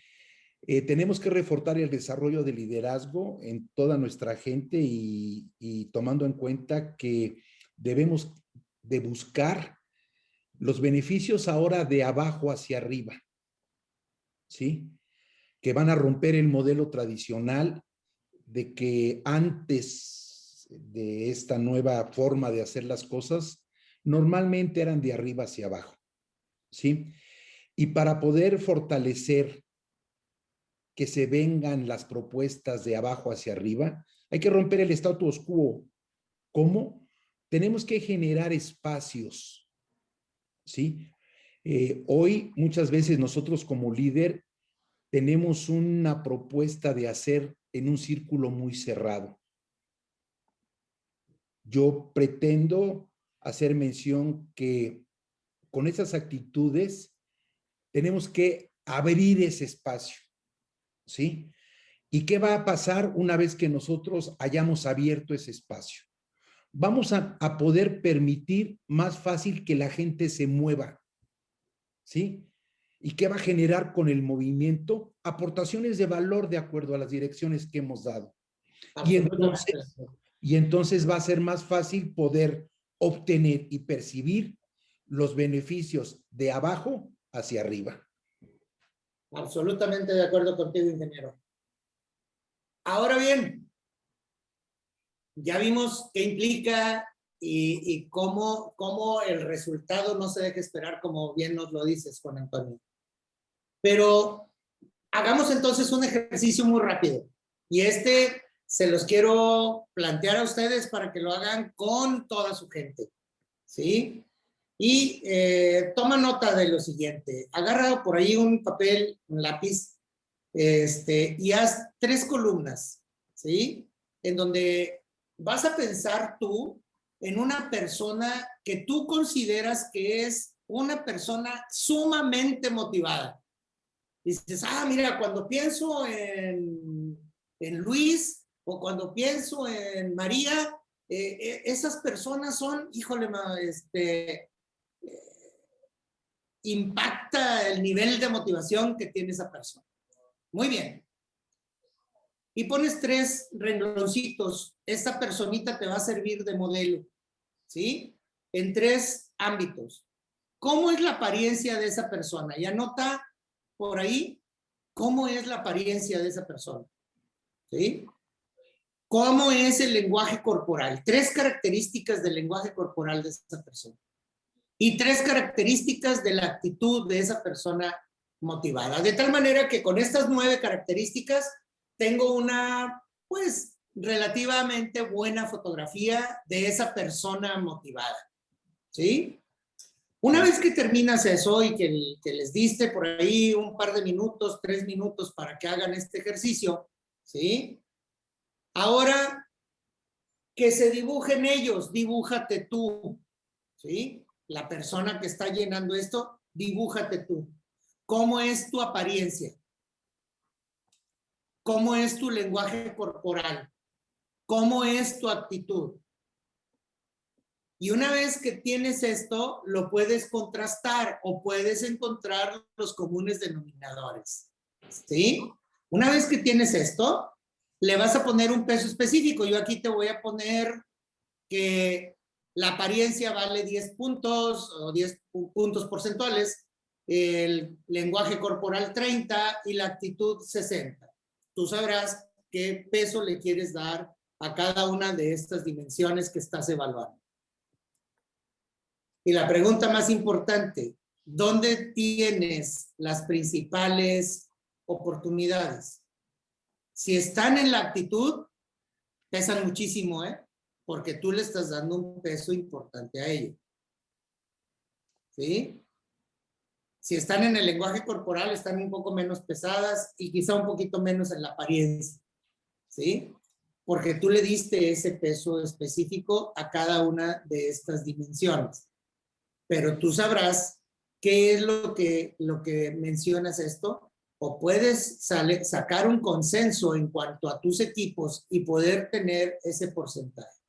Tenemos que reforzar el desarrollo de liderazgo en toda nuestra gente y tomando en cuenta que debemos de buscar los beneficios ahora de abajo hacia arriba. ¿Sí? Que van a romper el modelo tradicional de que antes de esta nueva forma de hacer las cosas, normalmente eran de arriba hacia abajo, ¿sí? Y para poder fortalecer que se vengan las propuestas de abajo hacia arriba, hay que romper el status quo. ¿Cómo? Tenemos que generar espacios, ¿sí? Hoy muchas veces nosotros como líder tenemos una propuesta de hacer en un círculo muy cerrado. Yo pretendo hacer mención que con esas actitudes tenemos que abrir ese espacio, ¿sí? ¿Y qué va a pasar una vez que nosotros hayamos abierto ese espacio? Vamos a poder permitir más fácil que la gente se mueva, ¿sí? ¿Y qué va a generar con el movimiento? Aportaciones de valor de acuerdo a las direcciones que hemos dado. Y entonces va a ser más fácil poder obtener y percibir los beneficios de abajo hacia arriba. Absolutamente de acuerdo contigo, ingeniero. Ahora bien, ya vimos qué implica y cómo el resultado no se deja esperar, como bien nos lo dices, Juan Antonio. Pero hagamos entonces un ejercicio muy rápido. Y se los quiero plantear a ustedes para que lo hagan con toda su gente, ¿sí? Y toma nota de lo siguiente. Agarra por ahí un papel, un lápiz, y haz 3 columnas, ¿sí? En donde vas a pensar tú en una persona que tú consideras que es una persona sumamente motivada. Dices, mira, cuando pienso en Luis o cuando pienso en María, esas personas son, híjole, impacta el nivel de motivación que tiene esa persona. Muy bien. Y pones 3 rengloncitos. Esta personita te va a servir de modelo, ¿sí? En 3 ámbitos. ¿Cómo es la apariencia de esa persona? Y anota por ahí cómo es la apariencia de esa persona, ¿sí? ¿Cómo es el lenguaje corporal? 3 características del lenguaje corporal de esa persona. Y 3 características de la actitud de esa persona motivada. De tal manera que con estas 9 características tengo una, pues, relativamente buena fotografía de esa persona motivada, ¿sí? Una vez que terminas eso y que les diste por ahí un par de minutos, 3 minutos para que hagan este ejercicio, ¿sí? Ahora que se dibujen ellos, dibújate tú, ¿sí? La persona que está llenando esto, dibújate tú. ¿Cómo es tu apariencia? ¿Cómo es tu lenguaje corporal? ¿Cómo es tu actitud? Y una vez que tienes esto, lo puedes contrastar o puedes encontrar los comunes denominadores, ¿sí? Una vez que tienes esto, le vas a poner un peso específico. Yo aquí te voy a poner que la apariencia vale 10 puntos o 10 puntos porcentuales, el lenguaje corporal 30 y la actitud 60. Tú sabrás qué peso le quieres dar a cada una de estas dimensiones que estás evaluando. Y la pregunta más importante, ¿dónde tienes las principales oportunidades? Si están en la actitud, pesan muchísimo, ¿eh? Porque tú le estás dando un peso importante a ello. ¿Sí? Si están en el lenguaje corporal, están un poco menos pesadas y quizá un poquito menos en la apariencia. ¿Sí? Porque tú le diste ese peso específico a cada una de estas dimensiones. Pero tú sabrás qué es lo que mencionas esto, o puedes sacar un consenso en cuanto a tus equipos y poder tener ese porcentaje.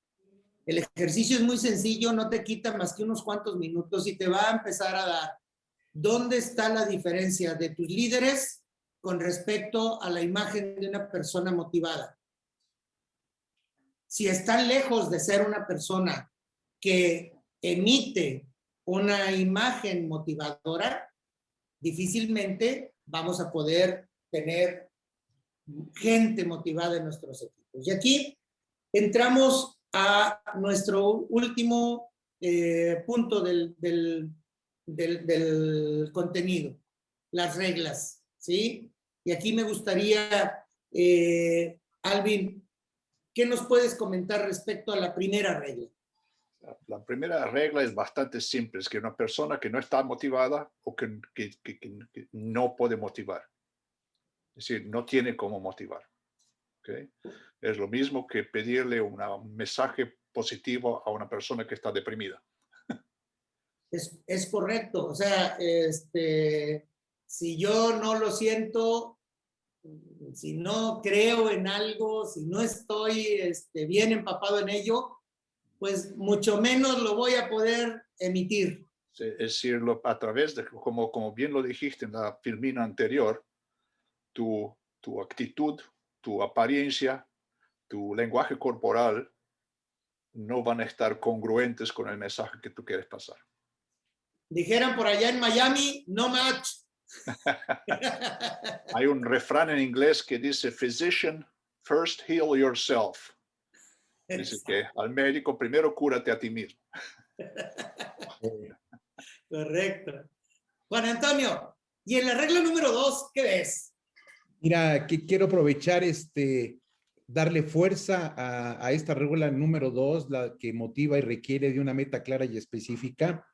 El ejercicio es muy sencillo, no te quita más que unos cuantos minutos y te va a empezar a dar dónde está la diferencia de tus líderes con respecto a la imagen de una persona motivada. Si están lejos de ser una persona que emite una imagen motivadora, difícilmente vamos a poder tener gente motivada en nuestros equipos. Y aquí entramos a nuestro último punto del contenido, las reglas, ¿sí? Y aquí me gustaría, Alvin, ¿qué nos puedes comentar respecto a la primera regla? La primera regla es bastante simple, es que una persona que no está motivada o que no puede motivar, es decir, no tiene cómo motivar. ¿Okay? Es lo mismo que pedirle un mensaje positivo a una persona que está deprimida. Es correcto, o sea, si yo no lo siento, si no creo en algo, si no estoy bien empapado en ello, pues mucho menos lo voy a poder emitir. Es decirlo a través de, como bien lo dijiste en la filmina anterior, tu actitud, tu apariencia, tu lenguaje corporal no van a estar congruentes con el mensaje que tú quieres pasar. Dijeran por allá en Miami, no match. Hay un refrán en inglés que dice, physician, first heal yourself. Dice que al médico primero cúrate a ti mismo. Correcto. Juan Antonio, y en la regla número 2, ¿qué ves? Mira, que quiero aprovechar darle fuerza a esta regla número 2, la que motiva y requiere de una meta clara y específica,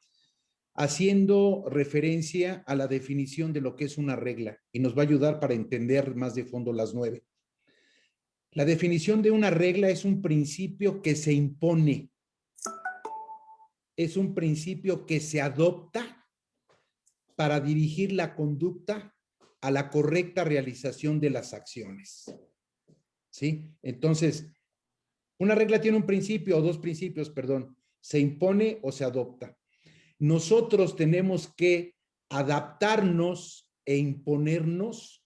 haciendo referencia a la definición de lo que es una regla y nos va a ayudar para entender más de fondo las 9. La definición de una regla es un principio que se impone, es un principio que se adopta para dirigir la conducta a la correcta realización de las acciones. ¿Sí? Entonces, una regla tiene un principio o dos principios, perdón, se impone o se adopta. Nosotros tenemos que adaptarnos e imponernos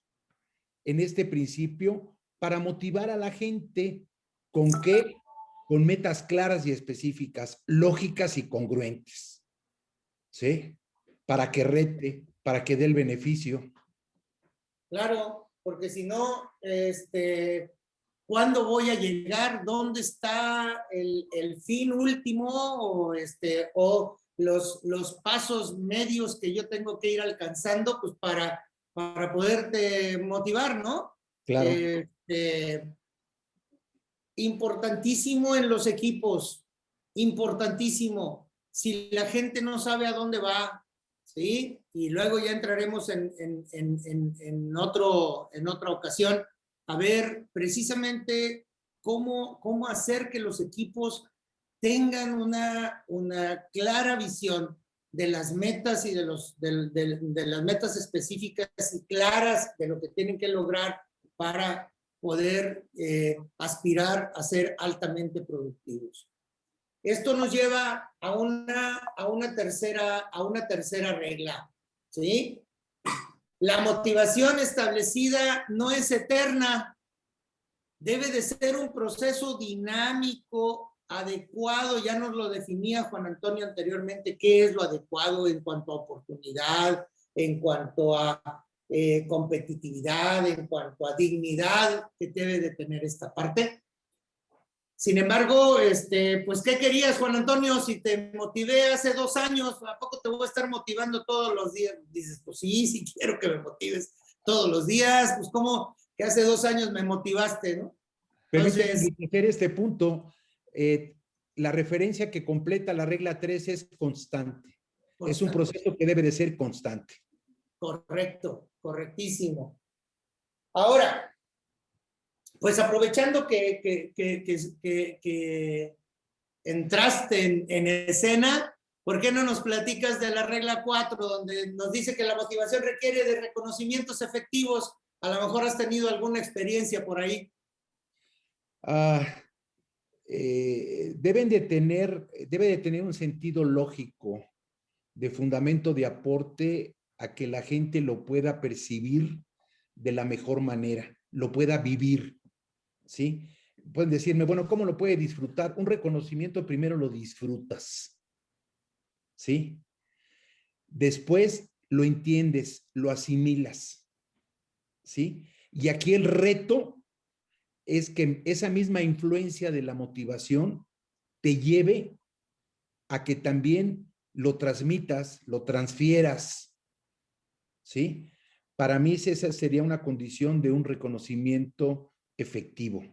en este principio para motivar a la gente. ¿Con qué? Con metas claras y específicas, lógicas y congruentes. ¿Sí? Para que rete, para que dé el beneficio. Claro, porque si no, ¿cuándo voy a llegar? ¿Dónde está el fin último? O los pasos medios que yo tengo que ir alcanzando, pues para poderte motivar, ¿no? Claro. importantísimo en los equipos, importantísimo. Si la gente no sabe a dónde va, ¿sí? Y luego ya entraremos en otra ocasión a ver precisamente cómo hacer que los equipos tengan una clara visión de las metas y de las metas específicas y claras de lo que tienen que lograr para poder aspirar a ser altamente productivos. Esto nos lleva a una tercera regla, ¿sí? La motivación establecida no es eterna, debe de ser un proceso dinámico, adecuado. Ya nos lo definía Juan Antonio anteriormente, qué es lo adecuado en cuanto a oportunidad, en cuanto a competitividad, en cuanto a dignidad que debe de tener esta parte. Sin embargo, pues, ¿qué querías, Juan Antonio? Si te motivé hace 2 años, ¿a poco te voy a estar motivando todos los días? Dices, pues sí quiero que me motives todos los días. Pues, ¿cómo que hace 2 años me motivaste, no? Permíteme enriquecer este punto. La referencia que completa la regla 3 es constante. Es un proceso que debe de ser constante. Correcto, correctísimo. Ahora, pues aprovechando que entraste en escena, ¿por qué no nos platicas de la regla 4, donde nos dice que la motivación requiere de reconocimientos efectivos? A lo mejor has tenido alguna experiencia por ahí. Debe de tener un sentido lógico de fundamento de aporte a que la gente lo pueda percibir de la mejor manera, lo pueda vivir, ¿sí? Pueden decirme, bueno, ¿cómo lo puede disfrutar? Un reconocimiento primero lo disfrutas, ¿sí? Después lo entiendes, lo asimilas, ¿sí? Y aquí el reto es que esa misma influencia de la motivación te lleve a que también lo transmitas, lo transfieras, ¿sí? Para mí esa sería una condición de un reconocimiento efectivo.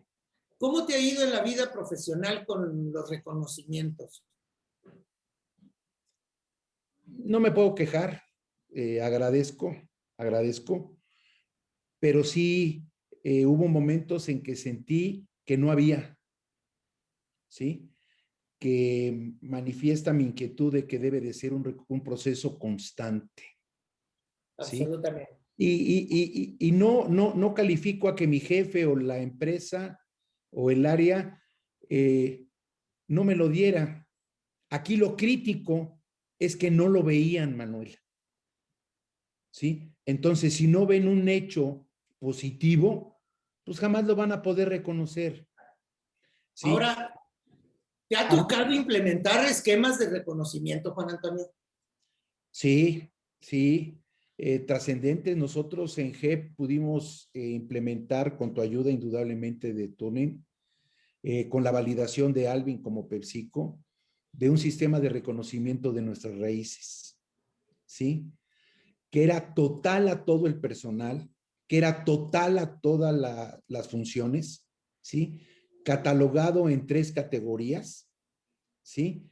¿Cómo te ha ido en la vida profesional con los reconocimientos? No me puedo quejar, agradezco, pero sí hubo momentos en que sentí que no había, ¿sí? Que manifiesta mi inquietud de que debe de ser un proceso constante. ¿Sí? Absolutamente. Y no califico a que mi jefe o la empresa o el área no me lo diera. Aquí lo crítico es que no lo veían, Manuel. ¿Sí? Entonces, si no ven un hecho positivo, pues jamás lo van a poder reconocer. ¿Sí? Ahora, ¿te ha tocado implementar esquemas de reconocimiento, Juan Antonio? Sí. Trascendentes. Nosotros en GEP pudimos implementar con tu ayuda indudablemente de Tuning, con la validación de Alvin como PepsiCo, de un sistema de reconocimiento de nuestras raíces, ¿sí? Que era total a todo el personal, que era total a todas las funciones, ¿sí? Catalogado en 3 categorías, ¿sí?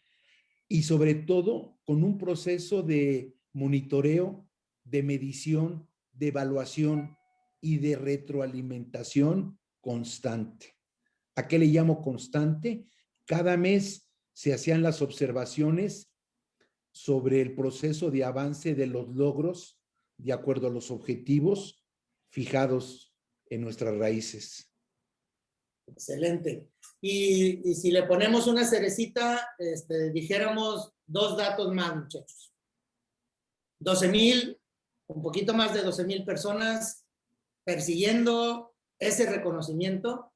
Y sobre todo con un proceso de monitoreo, de medición, de evaluación y de retroalimentación constante. ¿A qué le llamo constante? Cada mes se hacían las observaciones sobre el proceso de avance de los logros de acuerdo a los objetivos fijados en nuestras raíces. Excelente. Y si le ponemos una cerecita, dijéramos 2 datos más, muchachos. 12,000, un poquito más de 12,000 personas persiguiendo ese reconocimiento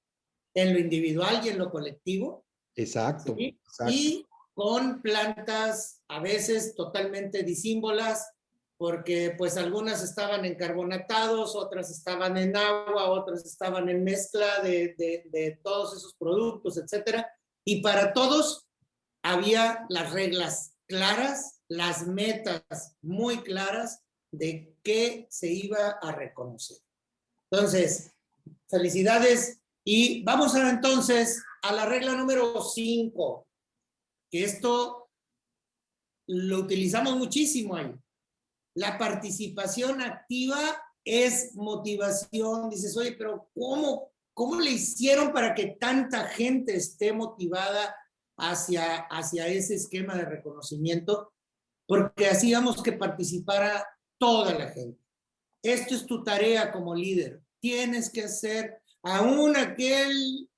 en lo individual y en lo colectivo. Exacto. ¿Sí? Exacto. Y con plantas a veces totalmente disímbolas, porque pues algunas estaban en carbonatados, otras estaban en agua, otras estaban en mezcla de todos esos productos, etcétera. Y para todos había las reglas claras, las metas muy claras de qué se iba a reconocer. Entonces, felicidades Y vamos a entonces a la regla número 5, que esto lo utilizamos muchísimo ahí. La participación activa es motivación. Dices, oye, pero ¿cómo le hicieron para que tanta gente esté motivada hacia ese esquema de reconocimiento? Porque hacíamos que participara toda la gente. Esto es tu tarea como líder. Tienes que hacer, aún aquel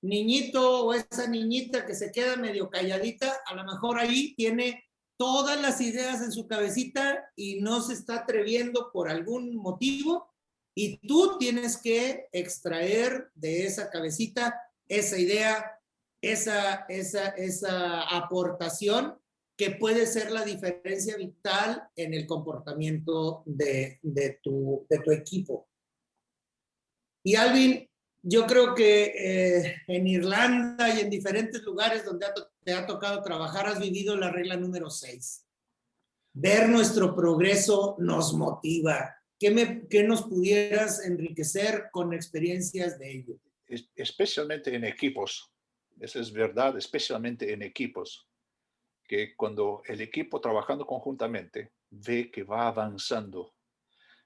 niñito o esa niñita que se queda medio calladita, a lo mejor ahí tiene todas las ideas en su cabecita y no se está atreviendo por algún motivo, y tú tienes que extraer de esa cabecita esa idea, esa aportación que puede ser la diferencia vital en el comportamiento de tu equipo. Y Alvin, yo creo que en Irlanda y en diferentes lugares donde te ha tocado trabajar, has vivido la regla número 6. Ver nuestro progreso nos motiva. ¿Qué nos pudieras enriquecer con experiencias de ello? Especialmente en equipos. Eso es verdad, especialmente en equipos. Que cuando el equipo trabajando conjuntamente ve que va avanzando,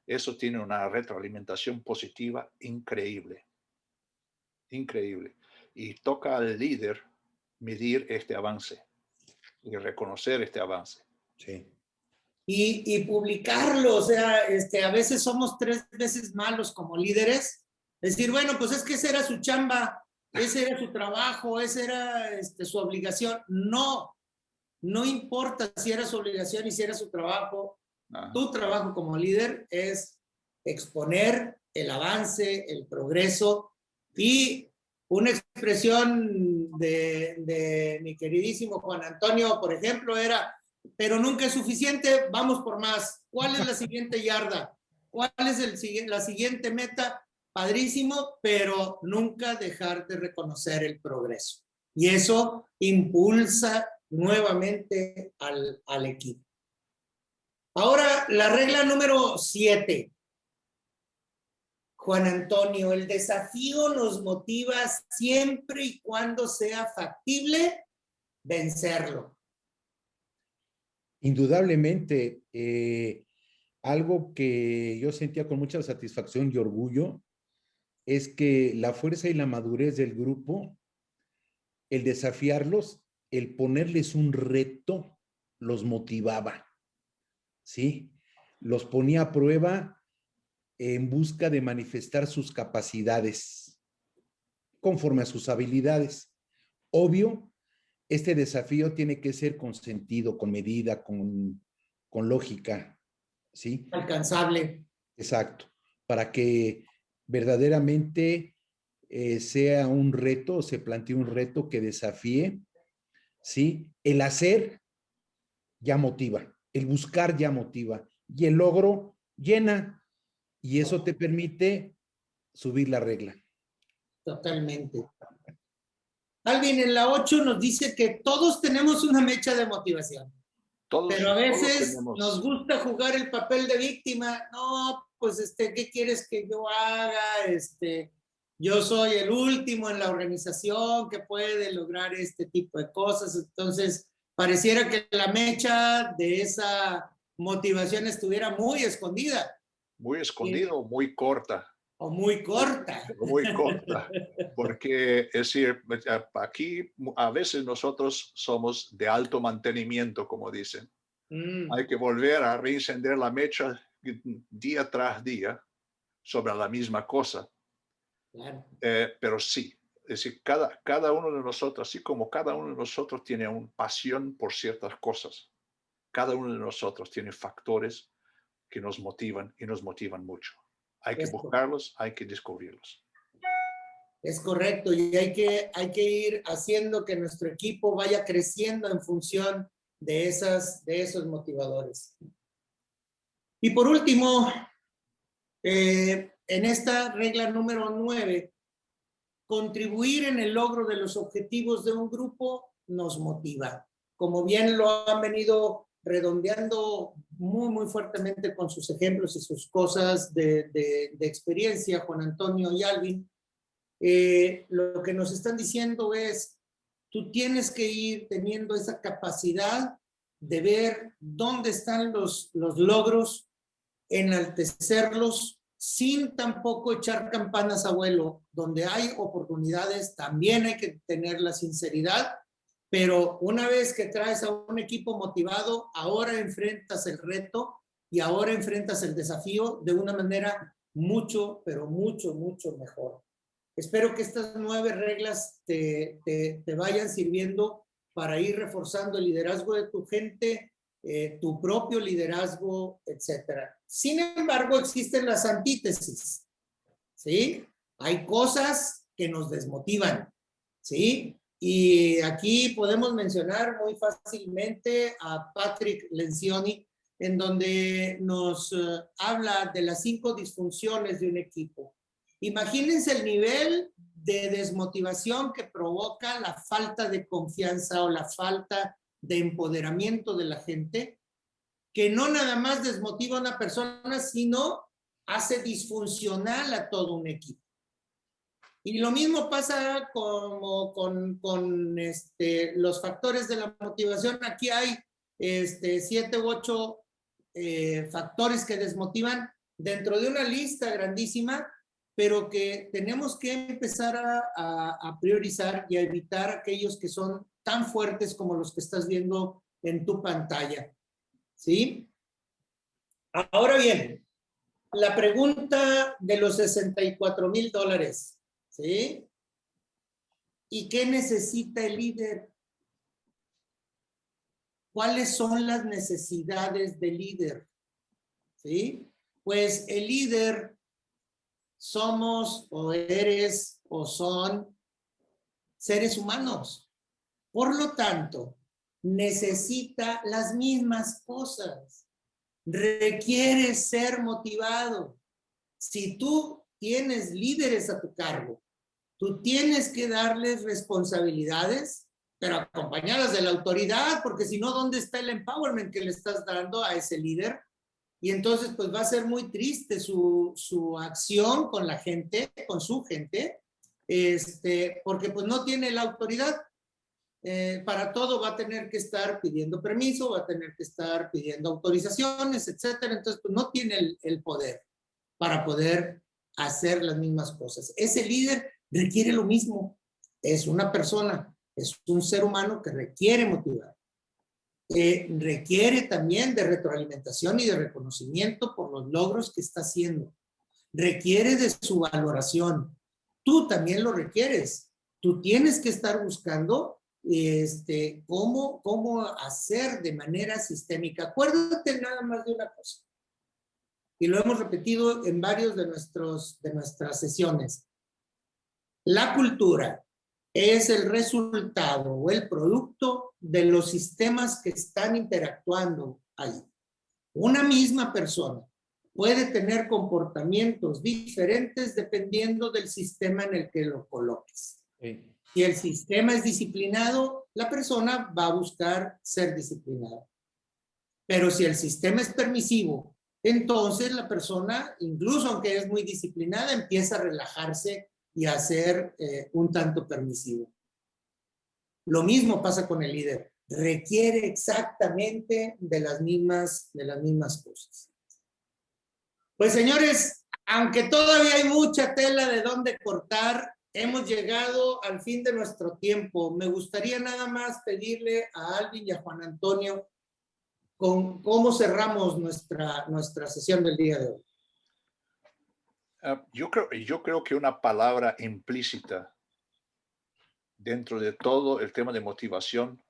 eso tiene una retroalimentación positiva increíble. Increíble. Y toca al líder medir este avance y reconocer este avance. Sí. Y publicarlo, o sea, a veces somos 3 veces malos como líderes. Decir, bueno, pues es que esa era su chamba, ese era su trabajo, esa era su obligación. No importa si era su obligación y si era su trabajo. Ajá. Tu trabajo como líder es exponer el avance, el progreso. Y una expresión de mi queridísimo Juan Antonio, por ejemplo, era: pero nunca es suficiente, vamos por más. ¿Cuál es la siguiente yarda? ¿Cuál es la siguiente meta? Padrísimo, pero nunca dejar de reconocer el progreso. Y eso impulsa nuevamente al equipo. Ahora, la regla número 7. Juan Antonio, el desafío nos motiva siempre y cuando sea factible vencerlo. Indudablemente, algo que yo sentía con mucha satisfacción y orgullo es que la fuerza y la madurez del grupo, el desafiarlos, el ponerles un reto, los motivaba, ¿sí? Los ponía a prueba en busca de manifestar sus capacidades conforme a sus habilidades. Obvio, este desafío tiene que ser con sentido, con medida, con lógica, ¿sí? Alcanzable. Exacto, para que verdaderamente sea un reto, se plantee un reto que desafíe, ¿sí? El hacer ya motiva, el buscar ya motiva, y el logro llena, y eso te permite subir la regla. Totalmente. Alguien en la 8 nos dice que todos tenemos una mecha de motivación. Pero a veces nos gusta jugar el papel de víctima. No, pues ¿qué quieres que yo haga? Yo soy el último en la organización que puede lograr este tipo de cosas. Entonces, pareciera que la mecha de esa motivación estuviera muy escondida. Muy escondida o muy corta. O muy corta. Muy corta. Porque, es decir, aquí a veces nosotros somos de alto mantenimiento, como dicen. Hay que volver a reencender la mecha día tras día sobre la misma cosa. Claro. Pero sí, es decir, cada uno de nosotros, así como cada uno de nosotros tiene una pasión por ciertas cosas, cada uno de nosotros tiene factores que nos motivan y nos motivan mucho. Hay que buscarlos, hay que descubrirlos. Es correcto, y hay que ir haciendo que nuestro equipo vaya creciendo en función de esos motivadores. Y por último, en esta regla número 9, contribuir en el logro de los objetivos de un grupo nos motiva. Como bien lo han venido redondeando muy, muy fuertemente con sus ejemplos y sus cosas de experiencia, Juan Antonio y Alvin, lo que nos están diciendo es, tú tienes que ir teniendo esa capacidad de ver dónde están los logros, enaltecerlos, sin tampoco echar campanas a vuelo. Donde hay oportunidades, también hay que tener la sinceridad, pero una vez que traes a un equipo motivado, ahora enfrentas el reto y ahora enfrentas el desafío de una manera mucho, pero mucho, mucho mejor. Espero que estas 9 reglas te vayan sirviendo para ir reforzando el liderazgo de tu gente, tu propio liderazgo, etcétera. Sin embargo, existen las antítesis, ¿sí? Hay cosas que nos desmotivan, ¿sí? Y aquí podemos mencionar muy fácilmente a Patrick Lencioni, en donde nos habla de las 5 disfunciones de un equipo. Imagínense el nivel de desmotivación que provoca la falta de confianza o la falta de empoderamiento de la gente, que no nada más desmotiva a una persona, sino hace disfuncional a todo un equipo. Y lo mismo pasa como con los factores de la motivación. Aquí hay 7 u 8 factores que desmotivan dentro de una lista grandísima, pero que tenemos que empezar a priorizar y a evitar aquellos que son tan fuertes como los que estás viendo en tu pantalla. ¿Sí? Ahora bien, la pregunta de los $64,000, ¿sí? ¿Y qué necesita el líder? ¿Cuáles son las necesidades del líder? ¿Sí? Pues el líder somos o eres o son seres humanos. Por lo tanto, necesita las mismas cosas. Requiere ser motivado. Si tú tienes líderes a tu cargo, tú tienes que darles responsabilidades, pero acompañadas de la autoridad, porque si no, ¿dónde está el empowerment que le estás dando a ese líder? Y entonces, pues va a ser muy triste su acción con la gente, con su gente, porque pues no tiene la autoridad. Para todo va a tener que estar pidiendo permiso, va a tener que estar pidiendo autorizaciones, etcétera. Entonces, pues no tiene el poder para poder hacer las mismas cosas. Ese líder requiere lo mismo. Es una persona, es un ser humano que requiere motivar. Requiere también de retroalimentación y de reconocimiento por los logros que está haciendo. Requiere de su valoración. Tú también lo requieres. Tú tienes que estar buscando cómo hacer de manera sistémica. Acuérdate nada más de una cosa, y lo hemos repetido en varios de nuestras sesiones. La cultura es el resultado o el producto de los sistemas que están interactuando ahí. Una misma persona puede tener comportamientos diferentes dependiendo del sistema en el que lo coloques. Sí. Si el sistema es disciplinado, la persona va a buscar ser disciplinada. Pero si el sistema es permisivo, entonces la persona, incluso aunque es muy disciplinada, empieza a relajarse y a ser un tanto permisivo. Lo mismo pasa con el líder. Requiere exactamente de las mismas cosas. Pues señores, aunque todavía hay mucha tela de dónde cortar, hemos llegado al fin de nuestro tiempo. Me gustaría nada más pedirle a Alvin y a Juan Antonio con cómo cerramos nuestra sesión del día de hoy. Yo creo que una palabra implícita dentro de todo el tema de motivación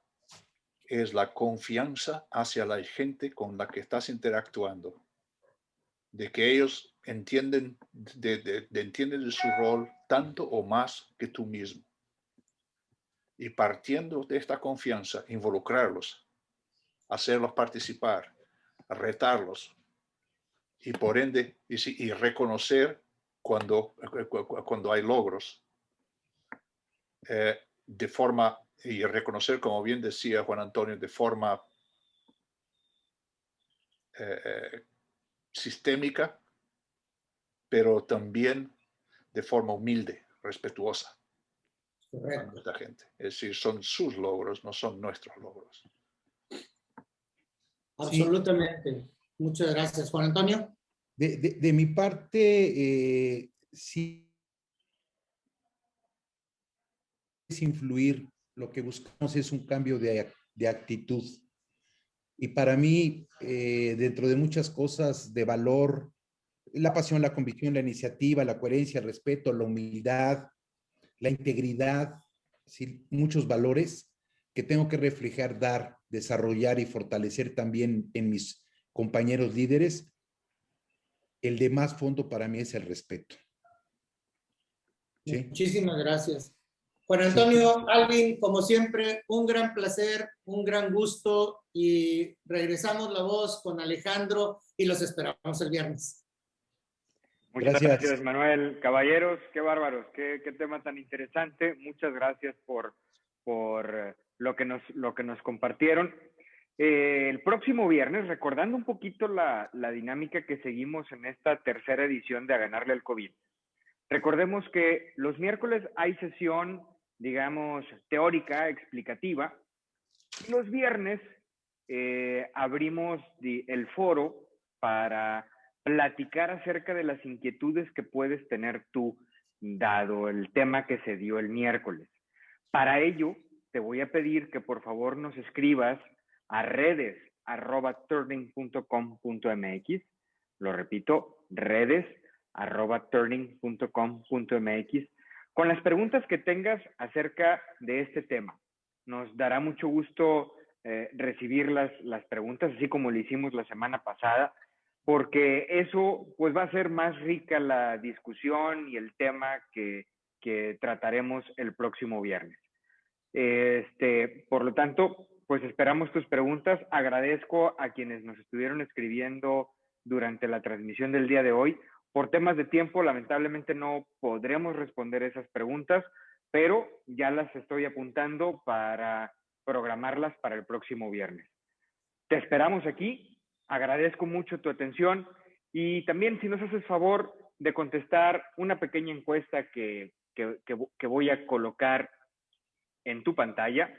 es la confianza hacia la gente con la que estás interactuando, de que ellos entienden de su rol tanto o más que tú mismo. Y partiendo de esta confianza, involucrarlos, hacerlos participar, retarlos y por ende y reconocer cuando hay logros de forma, y reconocer, como bien decía Juan Antonio, de forma sistémica, pero también de forma humilde, respetuosa a Correcto. nuestra gente. Es decir, son sus logros, no son nuestros logros. Absolutamente. Muchas gracias, Juan Antonio. De mi parte, sí es influir. Lo que buscamos es un cambio de actitud. Y para mí, dentro de muchas cosas de valor, la pasión, la convicción, la iniciativa, la coherencia, el respeto, la humildad, la integridad, ¿sí? Muchos valores que tengo que reflejar, dar, desarrollar y fortalecer también en mis compañeros líderes. El de más fondo para mí es el respeto. ¿Sí? Muchísimas gracias. Juan Antonio, sí. Alvin, como siempre, un gran placer, un gran gusto y regresamos la voz con Alejandro y los esperamos el viernes. Muchas gracias, Manuel. Caballeros, qué bárbaros, qué tema tan interesante. Muchas gracias por lo que nos compartieron. El próximo viernes, recordando un poquito la dinámica que seguimos en esta tercera edición de A Ganarle al COVID. Recordemos que los miércoles hay sesión, digamos, teórica, explicativa, y los viernes abrimos el foro para platicar acerca de las inquietudes que puedes tener tú, dado el tema que se dio el miércoles. Para ello, te voy a pedir que por favor nos escribas a redes@turning.com.mx. Lo repito, redes@turning.com.mx, con las preguntas que tengas acerca de este tema. Nos dará mucho gusto recibir las preguntas, así como lo hicimos la semana pasada, porque eso pues va a ser más rica la discusión y el tema que trataremos el próximo viernes. Por lo tanto, pues esperamos tus preguntas. Agradezco a quienes nos estuvieron escribiendo durante la transmisión del día de hoy. Por temas de tiempo, lamentablemente no podremos responder esas preguntas, pero ya las estoy apuntando para programarlas para el próximo viernes. Te esperamos aquí. Agradezco mucho tu atención y también si nos haces favor de contestar una pequeña encuesta que voy a colocar en tu pantalla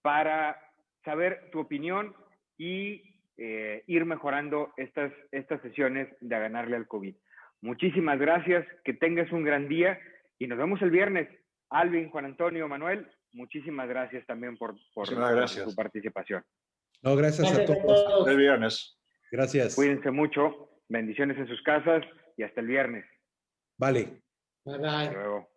para saber tu opinión y ir mejorando estas sesiones de A Ganarle al COVID. Muchísimas gracias, que tengas un gran día y nos vemos el viernes. Alvin, Juan Antonio, Manuel, muchísimas gracias también por su participación. No, gracias a todos. Hasta el viernes. Gracias. Cuídense mucho, bendiciones en sus casas y hasta el viernes. Vale. Bye bye. Hasta luego.